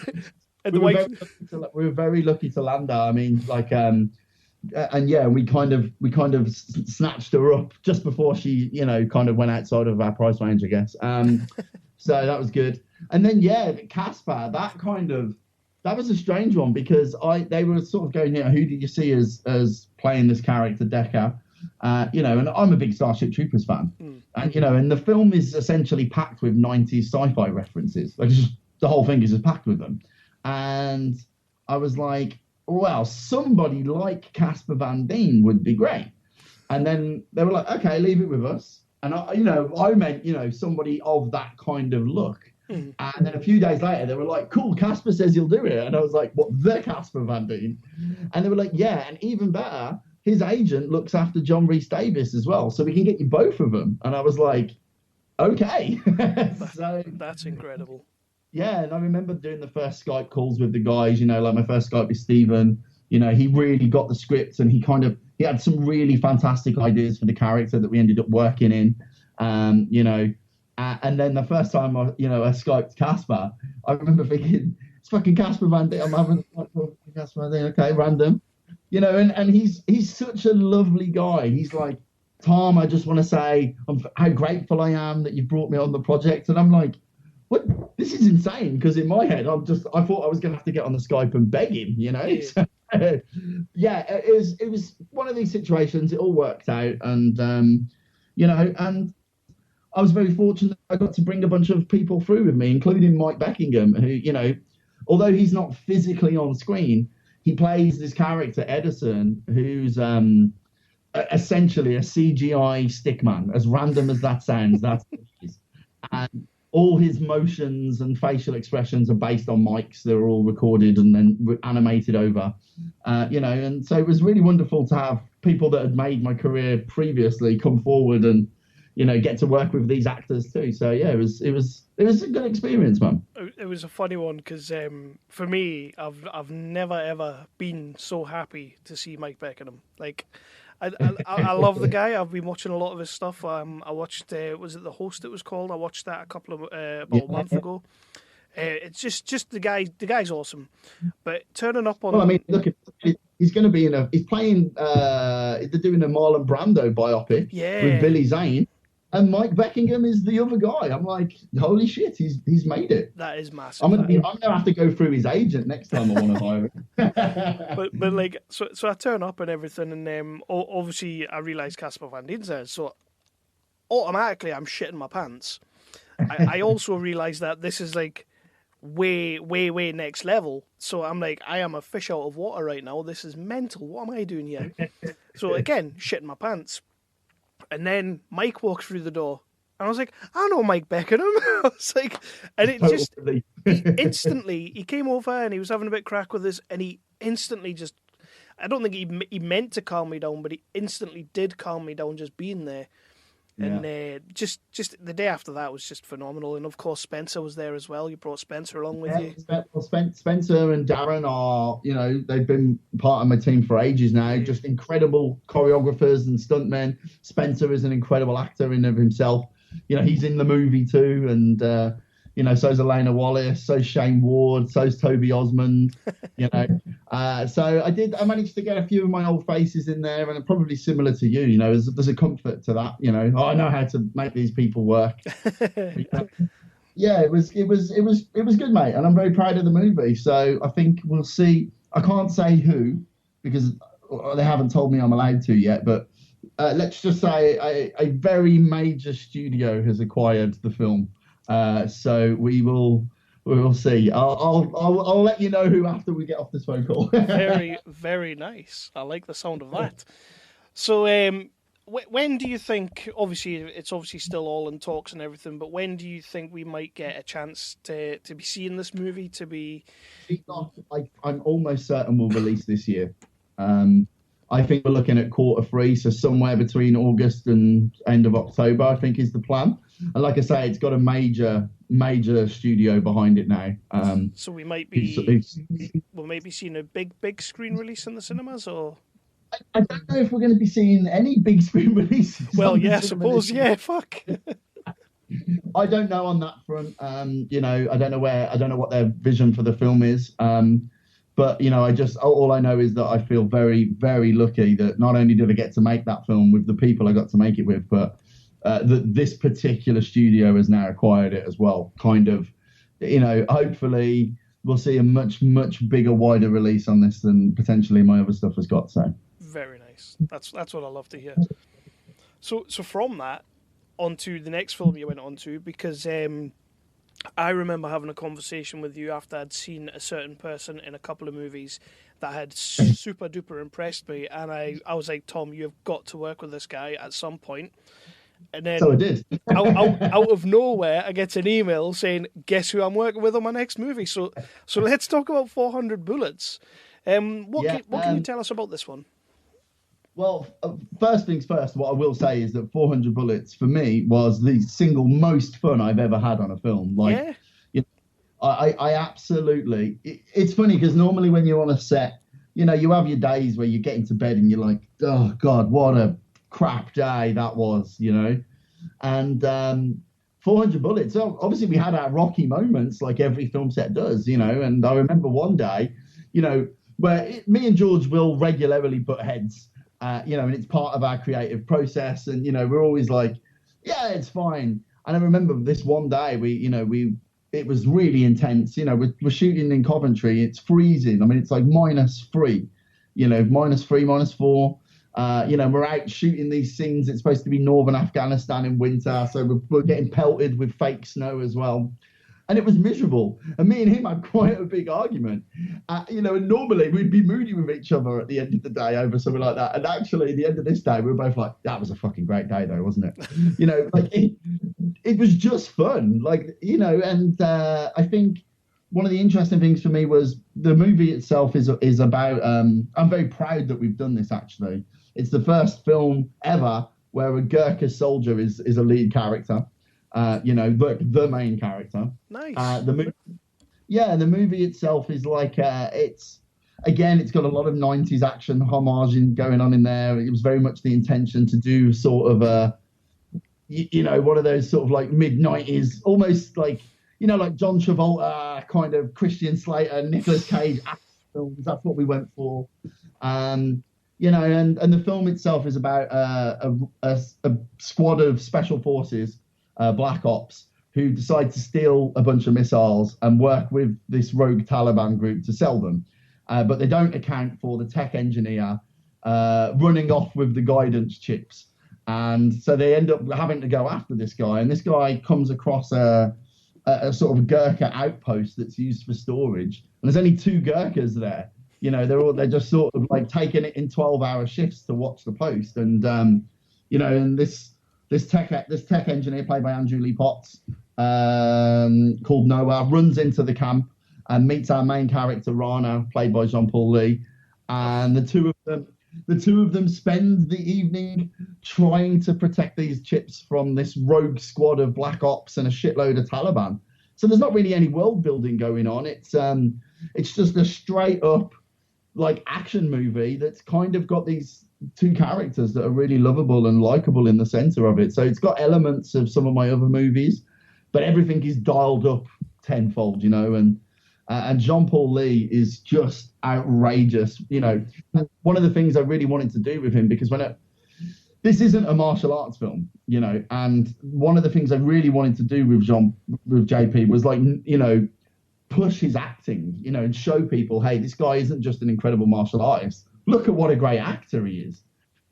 and the wife... We were very lucky to land her. I mean, like, and yeah, we kind of snatched her up just before she, kind of went outside of our price range, I guess. So that was good. And then, Caspar, that was a strange one because they were sort of going, who did you see as playing this character, Decker? And I'm a big Starship Troopers fan. And the film is essentially packed with 90s sci-fi references. Like, just, the whole thing is just packed with them. And I was like, well, somebody like Casper Van Dien would be great. And then they were like, okay, leave it with us. And I meant, somebody of that kind of look. And then a few days later, they were like, cool, Casper says he'll do it. And I was like, what, the Casper Van Dien? And they were like, yeah, and even better, his agent looks after John Rhys Davies as well, so we can get you both of them. And I was like, okay. So that's incredible. Yeah, and I remember doing the first Skype calls with the guys, like my first Skype with Stephen. He really got the script, and he had some really fantastic ideas for the character that we ended up working in. And then the first time I Skyped Casper, I remember thinking, it's fucking Casper Van Dien. I'm having Casper Van Dien, okay, random. And he's such a lovely guy. He's like, Tom, I just want to say how grateful I am that you brought me on the project. And I'm like, what? This is insane, because in my head, I thought I was going to have to get on the Skype and beg him, Yeah. So, it was one of these situations. It all worked out, and and I was very fortunate I got to bring a bunch of people through with me, including Mike Beckingham, who, although he's not physically on screen, he plays this character, Edison, who's essentially a CGI stickman. As random as that sounds, that's what he is. And all his motions and facial expressions are based on mics. They're all recorded and then animated over, and so it was really wonderful to have people that had made my career previously come forward and, get to work with these actors too. So yeah, it was a good experience, man. It was a funny one because for me, I've never ever been so happy to see Mike Beckingham. Like, I love the guy. I've been watching a lot of his stuff. I watched was it The Host? It was called. I watched that about a month ago. It's just the guy. The guy's awesome, but turning up on. Well, I mean, look, he's going to be he's playing, they're doing a Marlon Brando biopic with Billy Zane, and Mike Beckingham is the other guy. I'm like, holy shit, he's made it. That is massive. I'm gonna have to go through his agent next time I want to hire him. but like, so I turn up and everything, and obviously I realise Casper Van Dien's there, so automatically I'm shitting my pants. I also realise that this is like way next level. So I'm like, I am a fish out of water right now. This is mental. What am I doing here? So again, shitting my pants. And then Mike walks through the door, and I was like, I know Mike Beckenham. I was like, and it just instantly he came over and he was having a bit crack with us, and he instantly just, I don't think he meant to calm me down, but he instantly did calm me down just being there. And just the day after that was just phenomenal. And of course, Spencer was there as well. You brought Spencer along with you. Well, Spencer and Darren are, they've been part of my team for ages now. Just incredible choreographers and stuntmen. Spencer is an incredible actor in of himself. He's in the movie too. And, so's Elena Wallace, so's Shane Ward, so's Toby Osmond, So I managed to get a few of my old faces in there, and probably similar to you, there's a comfort to that, I know how to make these people work. Yeah, it was good, mate. And I'm very proud of the movie. So I think we'll see. I can't say who, because they haven't told me I'm allowed to yet, but let's just say a very major studio has acquired the film. So we will see. I'll let you know who after we get off this phone call. Very, very nice. I like the sound of that. So, when do you think? Obviously, it's still all in talks and everything. But when do you think we might get a chance to be seeing this movie? I'm almost certain we'll release this year. I think we're looking at Q3, so somewhere between August and end of October, I think is the plan. And like I say, it's got a major studio behind it now. So we might be seeing a big screen release in the cinemas, or I don't know if we're going to be seeing any big screen releases. Well, yeah, I suppose, yeah. Fuck. I don't know on that front. I don't know what their vision for the film is. But, all I know is that I feel very, very lucky that not only did I get to make that film with the people I got to make it with, but that this particular studio has now acquired it as well. Kind of, hopefully we'll see a much, much bigger, wider release on this than potentially my other stuff has got. So very nice. That's what I love to hear. So from that, onto the next film you went on to, because I remember having a conversation with you after I'd seen a certain person in a couple of movies that had super duper impressed me, and I was like, Tom, you've got to work with this guy at some point. And then so I did. out of nowhere, I get an email saying, guess who I'm working with on my next movie. So let's talk about 400 Bullets. What can you tell us about this one? Well, first things first, what I will say is that 400 Bullets, for me, was the single most fun I've ever had on a film. I absolutely... It's funny, because normally when you're on a set, you have your days where you get into bed and you're like, oh, God, what a crap day that was, And 400 Bullets, obviously we had our rocky moments like every film set does, And I remember one day, where me and George will regularly butt heads. And it's part of our creative process, and we're always like, yeah, it's fine. And I remember this one day it was really intense. We're shooting in Coventry, it's freezing. I mean, it's like -3, -3, -4. We're out shooting these scenes. It's supposed to be northern Afghanistan in winter, so we're getting pelted with fake snow as well. And it was miserable. And me and him had quite a big argument. And normally we'd be moody with each other at the end of the day over something like that. And actually, at the end of this day, we were both like, that was a fucking great day, though, wasn't it? It was just fun. And I think one of the interesting things for me was the movie itself is about, I'm very proud that we've done this, actually. It's the first film ever where a Gurkha soldier is a lead character. The main character. Nice. The movie itself is like it's got a lot of 90s action homaging going on in there. It was very much the intention to do sort of one of those sort of like mid-90s, almost like like John Travolta kind of Christian Slater, Nicolas Cage action films. That's what we went for. You know, and the film itself is about a squad of special forces, black ops, who decide to steal a bunch of missiles and work with this rogue Taliban group to sell them. But they don't account for the tech engineer running off with the guidance chips. And so they end up having to go after this guy. And this guy comes across a sort of Gurkha outpost that's used for storage. And there's only 2 Gurkhas there. You know, they're just sort of like taking it in 12-hour shifts to watch the post. And, you know, and this tech engineer played by Andrew Lee Potts, called Noah, runs into the camp and meets our main character, Rana, played by Jean-Paul Lee. And the two of them spend the evening trying to protect these chips from this rogue squad of black ops and a shitload of Taliban. So there's not really any world building going on. It's just a straight up like action movie that's kind of got these 2 characters that are really lovable and likable in the center of it. So it's got elements of some of my other movies, but everything is dialed up tenfold, you know, and Jean-Paul Lee is just outrageous. You know, one of the things I really wanted to do with him, because this isn't a martial arts film, you know, and one of the things I really wanted to do with JP was like, you know, push his acting, you know, and show people, hey, this guy isn't just an incredible martial artist. Look at what a great actor he is,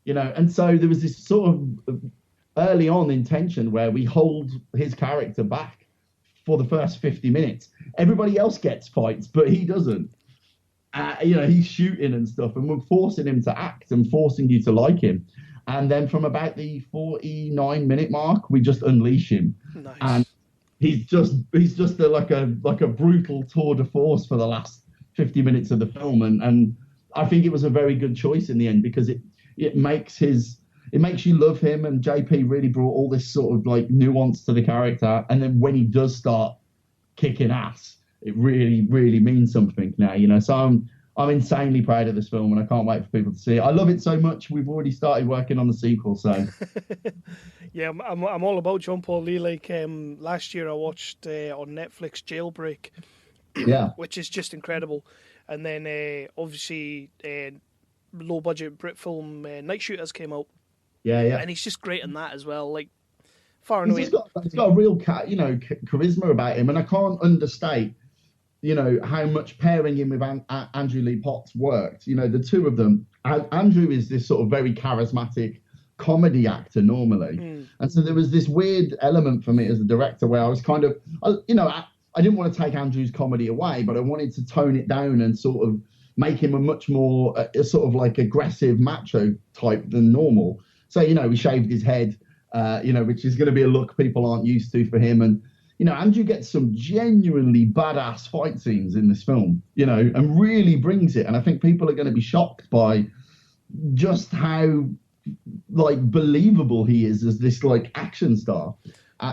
you know. And so there was this sort of early on intention where we hold his character back for the first 50 minutes. Everybody else gets fights, but he doesn't. You know, he's shooting and stuff, and we're forcing him to act and forcing you to like him. And then from about the 49-minute mark, we just unleash him. Nice. And he's just like a brutal tour de force for the last 50 minutes of the film, and I think it was a very good choice in the end, because it makes you love him, and JP really brought all this sort of like nuance to the character, and then when he does start kicking ass, it really, really means something now, you know. So I'm insanely proud of this film, and I can't wait for people to see it. I love it so much. We've already started working on the sequel, so. Yeah, I'm all about Jean-Paul Lee. Like last year, I watched on Netflix Jailbreak, Yeah, which is just incredible. And then obviously low budget Brit film Night Shooters came out. yeah, And he's just great in that as well. Like far and away. He's got a real charisma about him, and I can't understate, you know, how much pairing him with Andrew Lee Potts worked. You know, the 2 of them. Andrew is this sort of very charismatic comedy actor normally, and so there was this weird element for me as a director where I was kind of, you know, I didn't want to take Andrew's comedy away, but I wanted to tone it down and sort of make him a much more sort of like aggressive macho type than normal. So, you know, he shaved his head, you know, which is going to be a look people aren't used to for him. And, you know, Andrew gets some genuinely badass fight scenes in this film, you know, and really brings it. And I think people are going to be shocked by just how like believable he is as this like action star.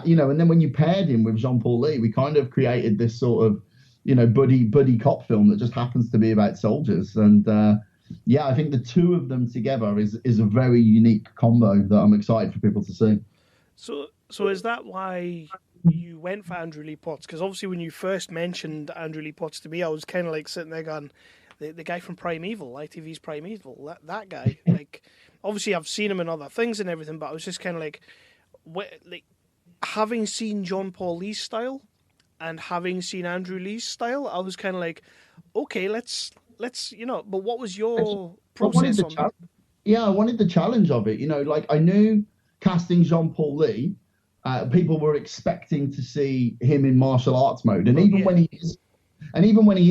You know, and then when you paired him with Jean-Paul Lee, we kind of created this sort of, you know, buddy cop film that just happens to be about soldiers. And yeah, I think the 2 of them together is a very unique combo that I'm excited for people to see. So is that why you went for Andrew Lee Potts? Because obviously when you first mentioned Andrew Lee Potts to me, I was kind of like sitting there going, the guy from Primeval, ITV's Primeval, that guy. Like, obviously I've seen him in other things and everything, but I was just kind of like, having seen Jean-Paul Lee's style and having seen Andrew Lee's style, I was kind of like, okay, let's you know. But what was your process on that? Yeah, I wanted the challenge of it. You know, like I knew casting Jean-Paul Lee, people were expecting to see him in martial arts mode, and even when he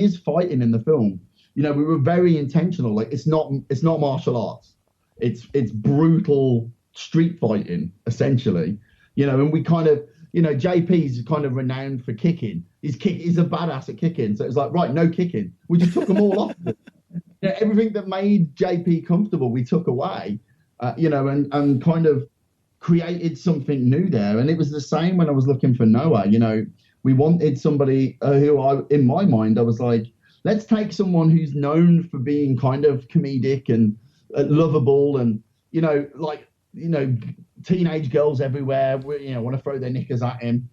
is fighting in the film, you know, we were very intentional. Like it's not martial arts, it's brutal street fighting essentially. You know, and we kind of, you know, JP's kind of renowned for kicking. He's a badass at kicking. So it's like, right, no kicking. We just took them all off. You know, everything that made JP comfortable, we took away, you know, and kind of created something new there. And it was the same when I was looking for Noah. You know, we wanted somebody who in my mind, I was like, let's take someone who's known for being kind of comedic and lovable and, you know, like, you know, teenage girls everywhere, you know, want to throw their knickers at him.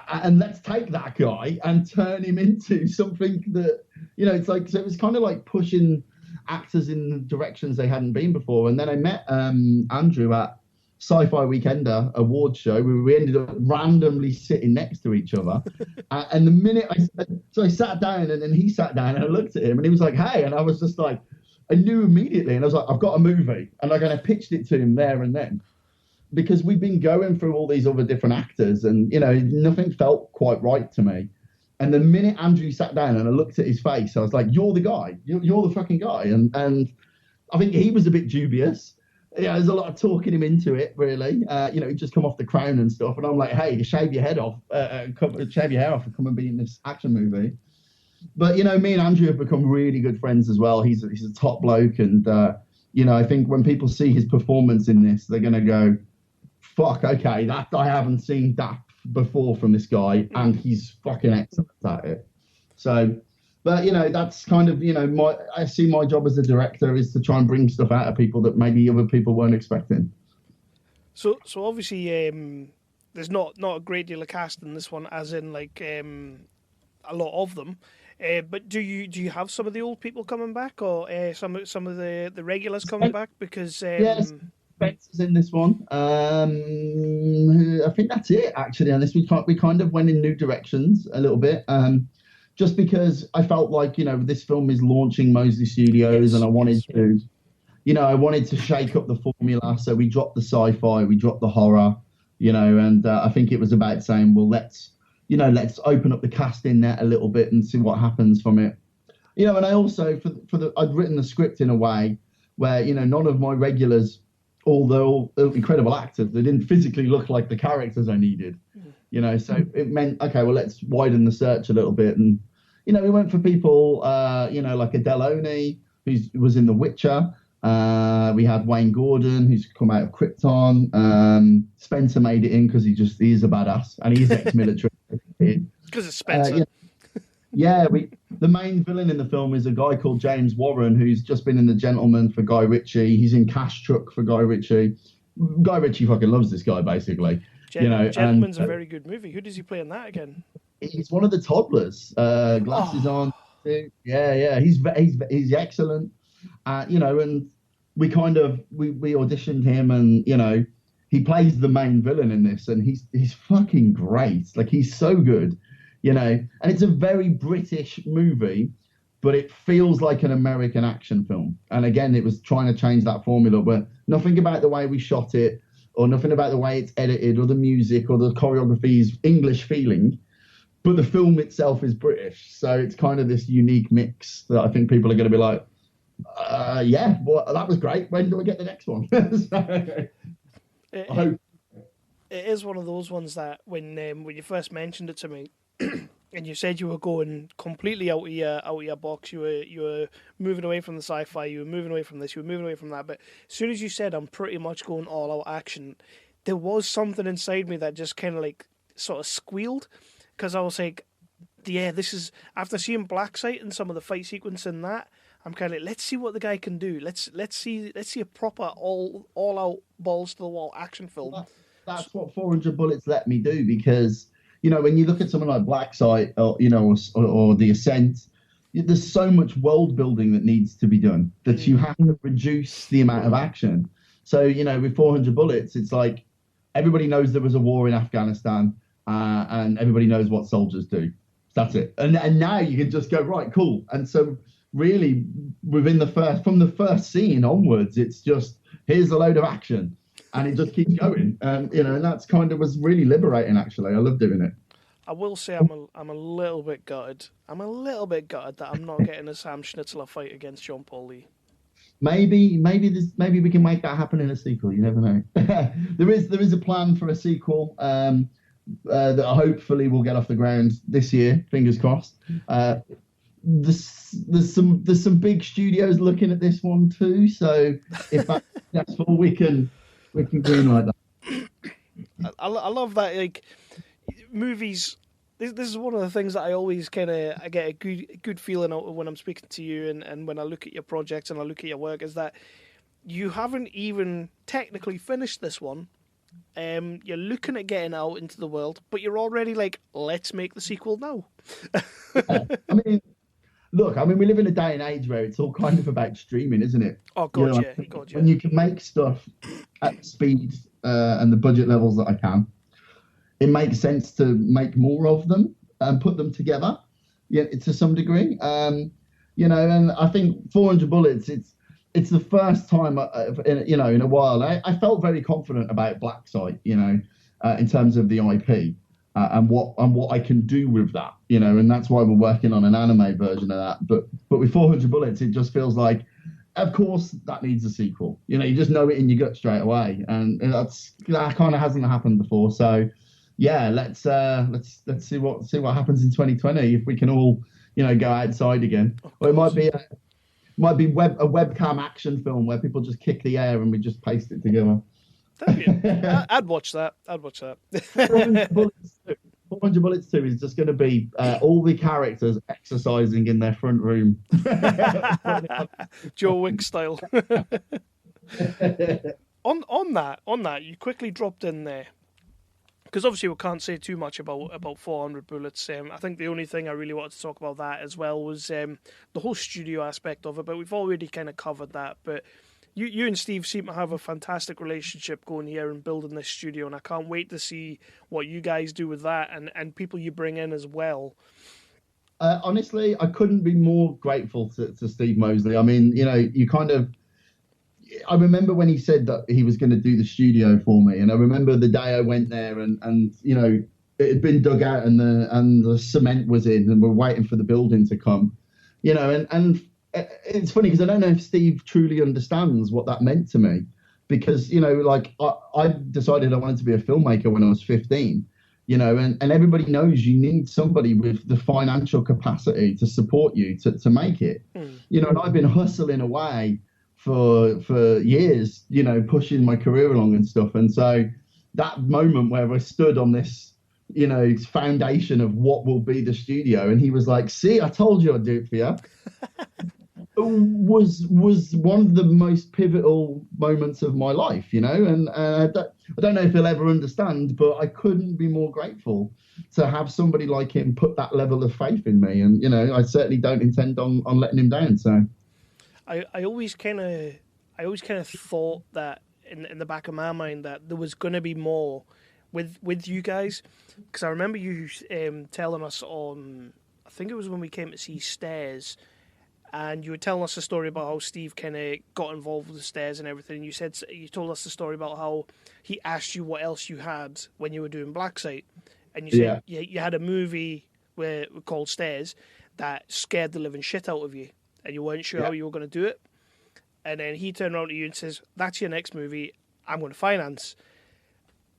And let's take that guy and turn him into something that, you know, it's like, so it was kind of like pushing actors in directions they hadn't been before. And then I met Andrew at Sci-Fi Weekender award show. We ended up randomly sitting next to each other. And the minute I sat down, and then he sat down, and I looked at him, and he was like, "Hey," and I was just like, I knew immediately, and I was like, "I've got a movie," and I pitched it to him there and then, because we've been going through all these other different actors, and nothing felt quite right to me. And the minute Andrew sat down and I looked at his face, I was like, "You're the guy. You're the fucking guy." And I think he was a bit dubious. There's a lot of talking him into it, really. He'd just come off The Crown and stuff, and I'm like, "Hey, shave your head off, shave your hair off, and come and be in this action movie." But me and Andrew have become really good friends as well. He's a top bloke, and I think when people see his performance in this, they're gonna go, "Fuck, okay, that I haven't seen that before from this guy, and he's fucking excellent at it." So. But, that's kind of, I see my job as a director is to try and bring stuff out of people that maybe other people weren't expecting. So obviously, there's not a great deal of cast in this one, as in a lot of them. But do you have some of the old people coming back, or some of the regulars coming back? Because yes, Spencer's in this one. I think that's it actually. And this we kind of went in new directions a little bit. Just because I felt like, this film is launching Mosley Studios, and I wanted to shake up the formula. So we dropped the sci-fi, we dropped the horror, and I think it was about saying, well, let's open up the casting net a little bit and see what happens from it. And I also, I'd written the script in a way where, none of my regulars, although incredible actors, they didn't physically look like the characters I needed. So it meant, okay, well, let's widen the search a little bit. And, we went for people, like Adele Oni, who was in The Witcher. We had Wayne Gordon, who's come out of Krypton. Spencer made it in because he is a badass, and he's ex-military. Because it's Spencer. The main villain in the film is a guy called James Warren, who's just been in The Gentleman for Guy Ritchie. He's in Cash Truck for Guy Ritchie. Guy Ritchie fucking loves this guy, basically. Gentleman's a very good movie. Who does he play in that again? He's one of the toddlers. Glasses on. Yeah. He's excellent. And we auditioned him, and he plays the main villain in this, and he's fucking great. Like, he's so good. And it's a very British movie, but it feels like an American action film. And again, it was trying to change that formula, but nothing about the way we shot it, or nothing about the way it's edited, or the music, or the choreography is English feeling, but the film itself is British. So it's kind of this unique mix that I think people are going to be like, that was great. When do we get the next one? It is one of those ones that when you first mentioned it to me, and you said you were going completely out of your box, you were moving away from the sci-fi, you were moving away from this, you were moving away from that. But as soon as you said, "I'm pretty much going all out action," there was something inside me that just kind of sort of squealed, because I was like, "Yeah, this is." After seeing Blacksite and some of the fight sequence in that, I'm kind of like, let's see what the guy can do. Let's see a proper all out balls to the wall action film. Well, that's what 400 Bullets let me do, because when you look at someone like Blacksite or The Ascent, there's so much world building that needs to be done that you have to reduce the amount of action. So with 400 Bullets, it's like everybody knows there was a war in Afghanistan, and everybody knows what soldiers do. That's it. And now you can just go, right, cool. And so really from the first scene onwards, it's just, here's a load of action, and it just keeps going. And that's kind of was really liberating, actually. I love doing it. I will say I'm a little bit gutted. I'm a little bit gutted that I'm not getting a Sam Schnitzler fight against Jean Paul Lee. Maybe we can make that happen in a sequel. You never know. There is a plan for a sequel that hopefully will get off the ground this year. Fingers crossed. There's some big studios looking at this one too. So if that's successful, we can greenlight that. I love that. Like, movies. This is one of the things that I always I get a good feeling out of when I'm speaking to you, and when I look at your projects and I look at your work, is that you haven't even technically finished this one. You're looking at getting out into the world, but you're already like, let's make the sequel now. I mean, look, I mean, we live in a day and age where it's all kind of about streaming, isn't it? Oh, God, yeah. God, yeah. When you can make stuff at the speed and the budget levels that I can, it makes sense to make more of them and put them together, to some degree. And I think 400 Bullets, it's the first time, in a while. I felt very confident about Black Site, in terms of the IP. And what I can do with that, and that's why we're working on an anime version of that. But with 400 Bullets, it just feels like, of course, that needs a sequel. You just know it in your gut straight away, and that kind of hasn't happened before. So, yeah, let's see what happens in 2020 if we can all, go outside again. Or it might be a webcam action film where people just kick the air and we just paste it together. I'd watch that. 400 Bullets 2 is just going to be all the characters exercising in their front room. Joe Wick style. on that, you quickly dropped in there, because obviously we can't say too much about 400 Bullets. I think the only thing I really wanted to talk about that as well was the whole studio aspect of it, but we've already kind of covered that. But You and Steve seem to have a fantastic relationship going here and building this studio, and I can't wait to see what you guys do with that and people you bring in as well. Honestly, I couldn't be more grateful to Steve Mosley. I mean, I remember when he said that he was going to do the studio for me, and I remember the day I went there and it had been dug out and the cement was in and we're waiting for the building to come, and it's funny because I don't know if Steve truly understands what that meant to me, because, I decided I wanted to be a filmmaker when I was 15, and everybody knows you need somebody with the financial capacity to support you to make it, and I've been hustling away for years, pushing my career along and stuff. And so that moment where I stood on this, foundation of what will be the studio, and he was like, see, I told you I'd do it for you. was one of the most pivotal moments of my life, and I don't know if he'll ever understand, but I couldn't be more grateful to have somebody like him put that level of faith in me, and I certainly don't intend on letting him down. So I always kind of thought that in the back of my mind that there was going to be more with you guys, because I remember you telling us on, I think it was when we came to see Stairs, and you were telling us a story about how Steve kind of got involved with the Stairs and everything. You told us the story about how he asked you what else you had when you were doing Black Site, and you said you had a movie called Stairs that scared the living shit out of you, and you weren't sure how you were going to do it. And then he turned around to you and says, "That's your next movie. I'm going to finance."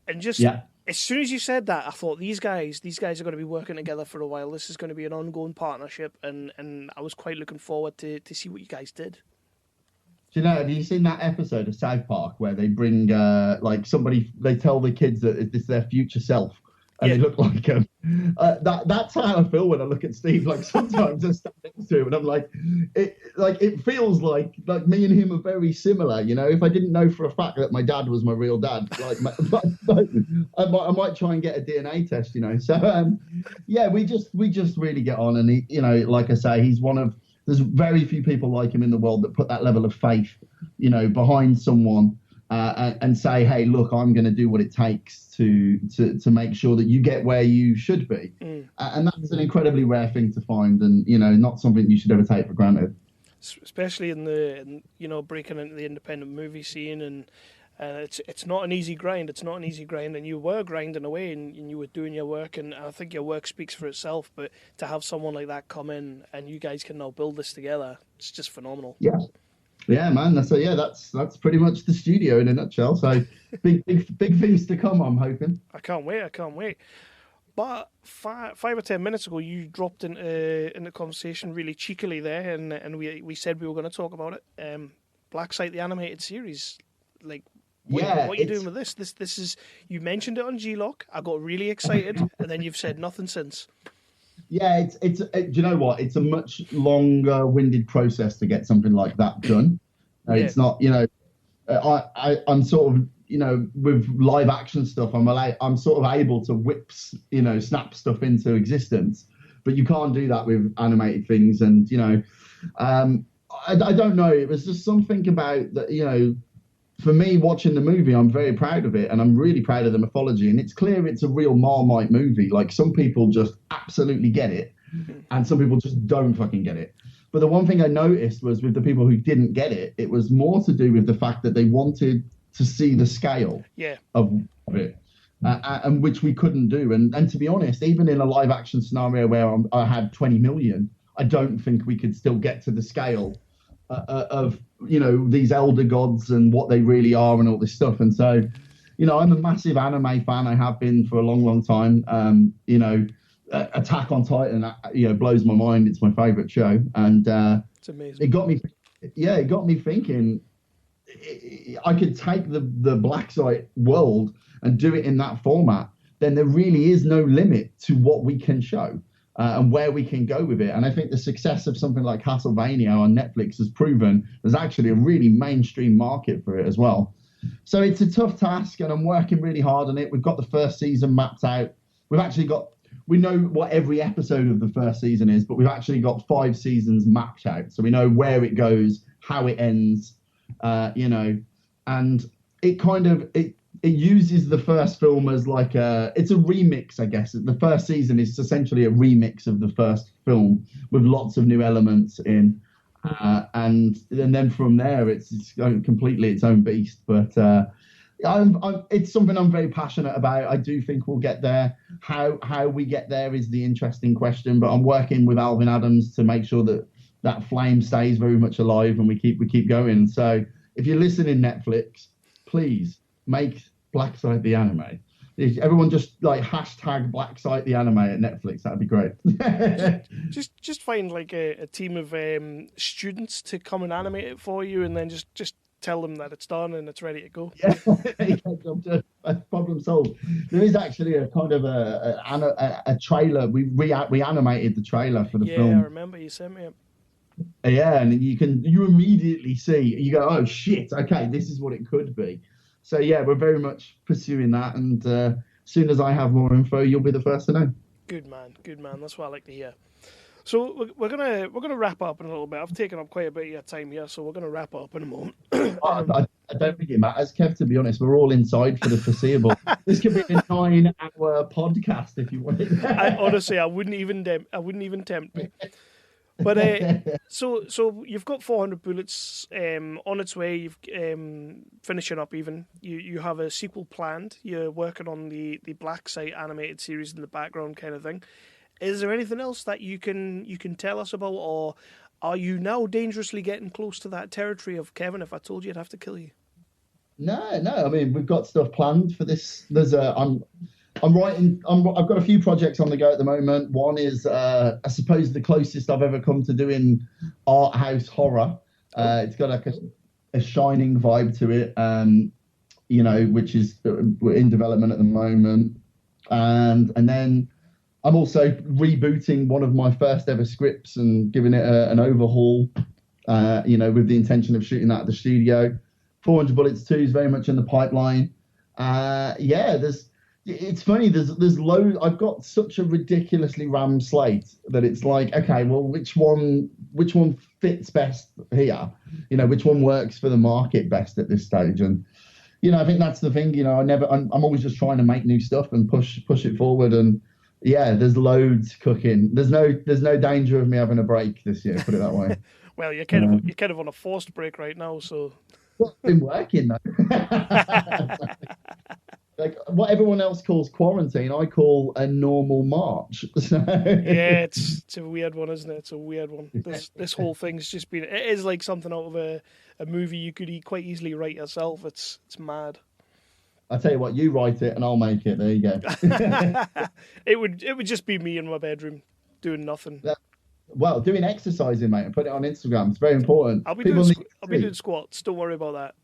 And just as soon as you said that, I thought these guys are going to be working together for a while. This is going to be an ongoing partnership, and I was quite looking forward to see what you guys did. Do you know, have you seen that episode of South Park where they bring they tell the kids that it's their future self and they look like them? That's how I feel when I look at Steve. Like, sometimes I stand next to him and I'm like, it feels like me and him are very similar. If I didn't know for a fact that my dad was my real dad, I might try and get a DNA test. So we just really get on, and he, like I say, he's one of, there's very few people like him in the world that put that level of faith, behind someone. And say, hey, look, I'm going to do what it takes to make sure that you get where you should be. And that's an incredibly rare thing to find, and, not something you should ever take for granted. Especially in breaking into the independent movie scene, and it's not an easy grind. It's not an easy grind, and you were grinding away, and you were doing your work, and I think your work speaks for itself. But to have someone like that come in, and you guys can now build this together, it's just phenomenal. Yeah, man. That's pretty much the studio in a nutshell. So big things to come, I'm hoping. I can't wait. But 5 or 10 minutes ago, you dropped in the conversation really cheekily there, and we said we were going to talk about it. Black Site, the animated series. Like, what are you doing with this? This is, you mentioned it on G-Loc. I got really excited, and then you've said nothing since. Yeah, do you know what? It's a much longer winded process to get something like that done. It's not, I'm sort of, with live action stuff, I'm sort of able to snap stuff into existence. but you can't do that with animated things. And I don't know. It was just something about that. For me, watching the movie, I'm very proud of it, and I'm really proud of the mythology. And it's clear it's a real Marmite movie. Like, some people just absolutely get it, and some people just don't fucking get it. But the one thing I noticed was with the people who didn't get it, it was more to do with the fact that they wanted to see the scale of it, and which we couldn't do. And to be honest, even in a live action scenario where I had 20 million, I don't think we could still get to the scale of these elder gods and what they really are and all this stuff. And so, I'm a massive anime fan. I have been for a long, long time. Attack on Titan, blows my mind. It's my favorite show, and it's amazing. It got me thinking. I could take the Black Site world and do it in that format. Then there really is no limit to what we can show. And where we can go with it. And I think the success of something like Castlevania on Netflix has proven there's actually a really mainstream market for it as well. So it's a tough task, and I'm working really hard on it. We've got the first season mapped out. We know what every episode of the first season is, but we've actually got 5 seasons mapped out. So we know where it goes, how it ends, and it uses the first film as it's a remix, I guess. The first season is essentially a remix of the first film with lots of new elements in. And then from there, it's completely its own beast. But it's something I'm very passionate about. I do think we'll get there. How we get there is the interesting question. But I'm working with Alvin Adams to make sure that flame stays very much alive and we keep going. So if you're listening, Netflix, please make Black Site the anime. Everyone just hashtag Black Site the anime at Netflix. That'd be great. just find a team of students to come and animate it for you, and then just tell them that it's done and it's ready to go. Yeah, problem solved. There is actually a kind of a trailer. We animated the trailer for the film. Yeah, I remember you sent me it. Yeah, and you immediately see, you go, oh shit, okay, this is what it could be. So yeah, we're very much pursuing that, and as soon as I have more info, you'll be the first to know. Good man. That's what I like to hear. So we're gonna wrap up in a little bit. I've taken up quite a bit of your time here, so we're gonna wrap up in a moment. I don't think it matters, Kev. To be honest, we're all inside for the foreseeable. This could be a 9-hour podcast if you want it. Honestly, I wouldn't even tempt me. But so you've got 400 bullets on its way. You've finishing up even. You have a sequel planned. You're working on the Black Site animated series in the background, kind of thing. Is there anything else that you can tell us about, or are you now dangerously getting close to that territory of Kevin? If I told you, I'd have to kill you. No. I mean, we've got stuff planned for this. I'm writing. I've got a few projects on the go at the moment. One is, I suppose, the closest I've ever come to doing art house horror. It's got a Shining vibe to it, which is we're in development at the moment, and then I'm also rebooting one of my first ever scripts and giving it an overhaul, with the intention of shooting that at the studio. 400 Bullets 2 is very much in the pipeline. It's funny. There's loads. I've got such a ridiculously rammed slate that it's like, okay, well, which one fits best here? Which one works for the market best at this stage? And I think that's the thing. I'm always just trying to make new stuff and push it forward. And yeah, there's loads cooking. There's no danger of me having a break this year. Put it that way. Well, you're kind of on a forced break right now, so. Well, I've been working though. Like what everyone else calls quarantine, I call a normal March. So. Yeah, it's a weird one, isn't it? It's a weird one. This whole thing's just been. It is like something out of a movie you could quite easily write yourself. It's mad. I tell you what, you write it and I'll make it. There you go. It would just be me in my bedroom doing nothing. Well, doing exercising, mate, and put it on Instagram. It's very important. I'll be doing squats. Don't worry about that.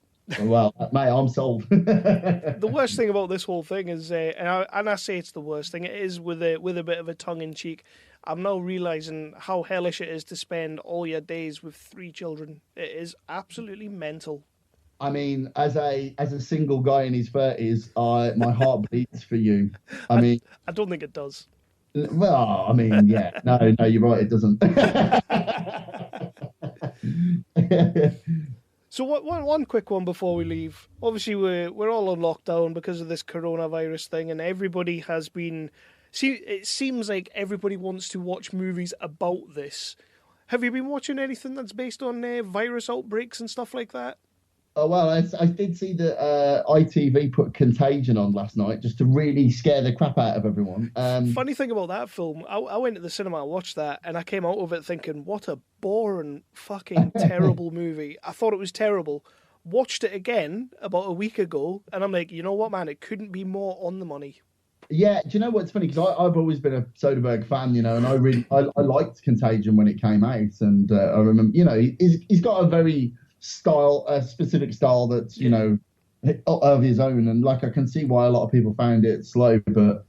Well, mate, I'm sold. The worst thing about this whole thing is, and I say it's the worst thing, it is with a bit of a tongue-in-cheek. I'm now realising how hellish it is to spend all your days with 3 children. It is absolutely mental. I mean, as a single guy in his 30s, my heart bleeds for you. I mean, I don't think it does. Well, I mean, yeah, no, you're right. It doesn't. So one quick one before we leave. Obviously, we're all on lockdown because of this coronavirus thing, and everybody has been. See, it seems like everybody wants to watch movies about this. Have you been watching anything that's based on virus outbreaks and stuff like that? Oh well, I did see that ITV put Contagion on last night just to really scare the crap out of everyone. Funny thing about that film, I went to the cinema and watched that, and I came out of it thinking, what a boring, fucking terrible movie. I thought it was terrible. Watched it again about a week ago, and I'm like, you know what, man, it couldn't be more on the money. Yeah, do you know what's funny? Because I've always been a Soderbergh fan, and I liked Contagion when it came out, and I remember, he's got a very specific style that's of his own, and like I can see why a lot of people found it slow, but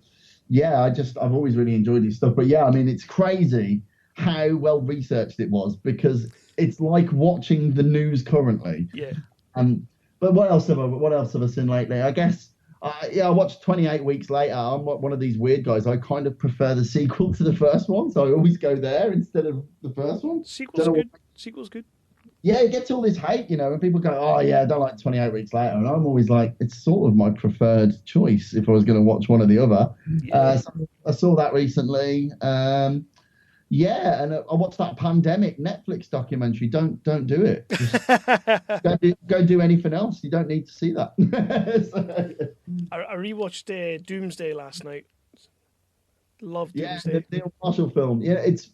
yeah, I've always really enjoyed his stuff. But yeah, I mean, it's crazy how well researched it was, because it's like watching the news currently. Yeah. But what else have I seen lately? I guess. I watched 28 Weeks Later. I'm one of these weird guys. I kind of prefer the sequel to the first one, so I always go there instead of the first one. Sequel's good. Yeah, it gets all this hate, and people go, oh, yeah, I don't like 28 Weeks Later. And I'm always like, it's sort of my preferred choice if I was going to watch one or the other. Yeah. So I saw that recently. Yeah, and I watched that pandemic Netflix documentary. Don't do it. Just go do anything else. You don't need to see that. I rewatched Doomsday last night. Loved Doomsday. Yeah, the Neil Marshall film. Yeah, it's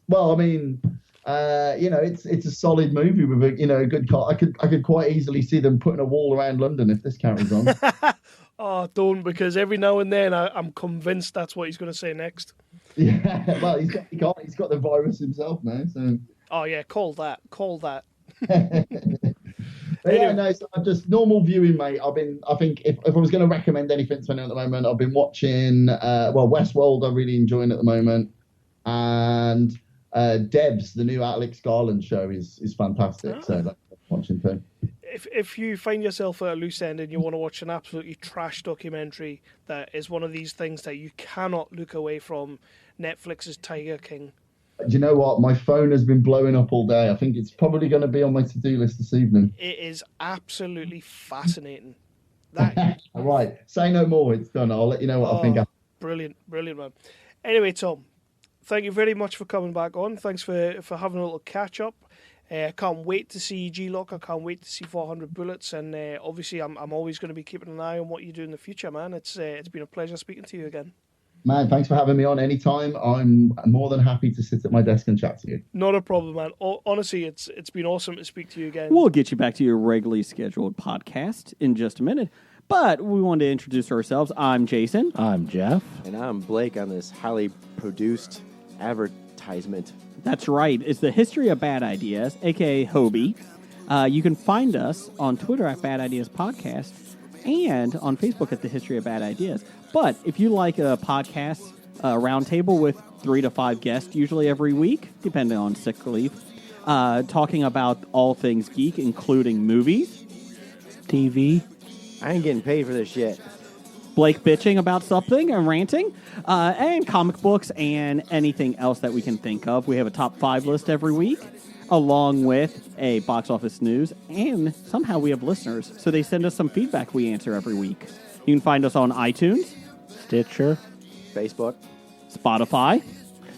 a solid movie with a good cast. I could quite easily see them putting a wall around London if this carries on. Oh, don't, because every now and then I'm convinced that's what he's going to say next. Yeah, well, he's got the virus himself now, so. Oh yeah, call that. Yeah, no, so I'm just normal viewing, mate. I think if I was going to recommend anything to anyone at the moment, I've been watching, Westworld. I'm really enjoying at the moment, and Debs, the new Alex Garland show, is fantastic. So that's what I'm watching too. If you find yourself at a loose end and you want to watch an absolutely trash documentary that is one of these things that you cannot look away from, Netflix's Tiger King. Do you know what? My phone has been blowing up all day. I think it's probably going to be on my to-do list this evening. It is absolutely fascinating. All right. Say no more. It's done. I'll let you know what I think. Brilliant, man. Anyway, Tom, thank you very much for coming back on. Thanks for having a little catch-up. I can't wait to see G-Loc. I can't wait to see 400 Bullets. And obviously, I'm always going to be keeping an eye on what you do in the future, man. It's been a pleasure speaking to you again. Man, thanks for having me on anytime. I'm more than happy to sit at my desk and chat to you. Not a problem, man. Honestly, it's been awesome to speak to you again. We'll get you back to your regularly scheduled podcast in just a minute. But we wanted to introduce ourselves. I'm Jason. I'm Jeff. And I'm Blake on this highly produced advertisement. That's right. It's the History of Bad Ideas, a.k.a. Hobie. You can find us on Twitter at Bad Ideas Podcast and on Facebook at the History of Bad Ideas. But if you like a podcast, roundtable with 3 to 5 guests, usually every week, depending on sick leave, talking about all things geek, including movies, TV. I ain't getting paid for this shit. Blake bitching about something and ranting, and comic books and anything else that we can think of. We have a top 5 list every week, along with a box office news, and somehow we have listeners, so they send us some feedback we answer every week. You can find us on iTunes, Stitcher, Facebook, Spotify,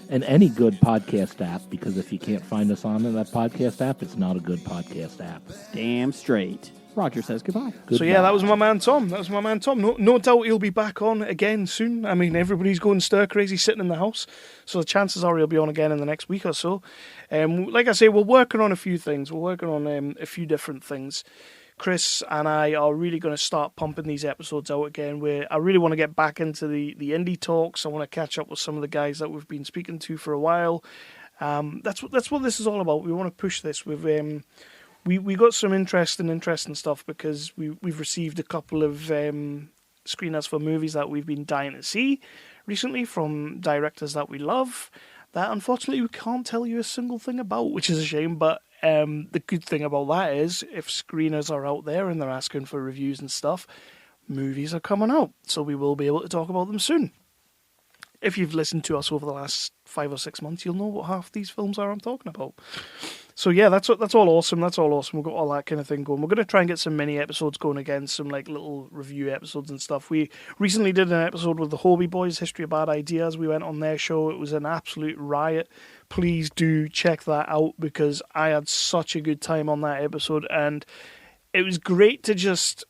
and any good podcast app, because if you can't find us on that podcast app, it's not a good podcast app. Damn straight. Roger says goodbye. So yeah, that was my man Tom. No doubt he'll be back on again soon. I mean, everybody's going stir crazy sitting in the house, so the chances are he'll be on again in the next week or so. Like I say, we're working on a few things. We're working on a few different things. Chris and I are really going to start pumping these episodes out again. I really want to get back into the indie talks. I want to catch up with some of the guys that we've been speaking to for a while. That's what this is all about. We want to push this with. We got some interesting stuff because we've received a couple of screeners for movies that we've been dying to see recently from directors that we love. That unfortunately we can't tell you a single thing about, which is a shame. But the good thing about that is if screeners are out there and they're asking for reviews and stuff, movies are coming out, so we will be able to talk about them soon. if you've listened to us over the last 5 or 6 months, you'll know what half these films are I'm talking about. So yeah, that's all awesome. That's all awesome. We've got all that kind of thing going. We're going to try and get some mini episodes going again, some like little review episodes and stuff. We recently did an episode with the Hobie Boys, History of Bad Ideas. We went on their show. It was an absolute riot. Please do check that out because I had such a good time on that episode, and it was great to just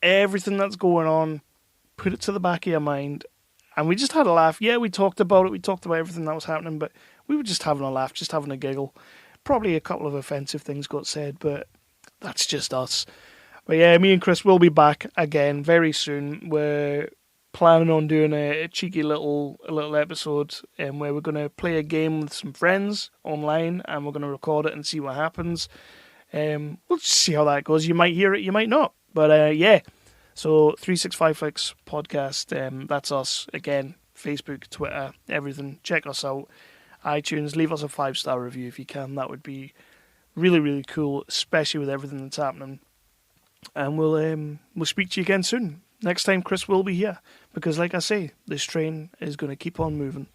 everything that's going on, put it to the back of your mind, and we just had a laugh. Yeah, we talked about it. We talked about everything that was happening, but we were just having a laugh, just having a giggle. Probably a couple of offensive things got said, but that's just us. But yeah, me and Chris will be back again very soon. We're planning on doing a cheeky little episode where we're going to play a game with some friends online, and we're going to record it and see what happens. We'll just see how that goes. You might hear it, you might not. But yeah, so 365 Flicks podcast, that's us. Again, Facebook, Twitter, everything. Check us out. iTunes, leave us a 5-star review if you can. That would be really, really cool, especially with everything that's happening. And we'll speak to you again soon. Next time, Chris will be here because, like I say, this train is going to keep on moving.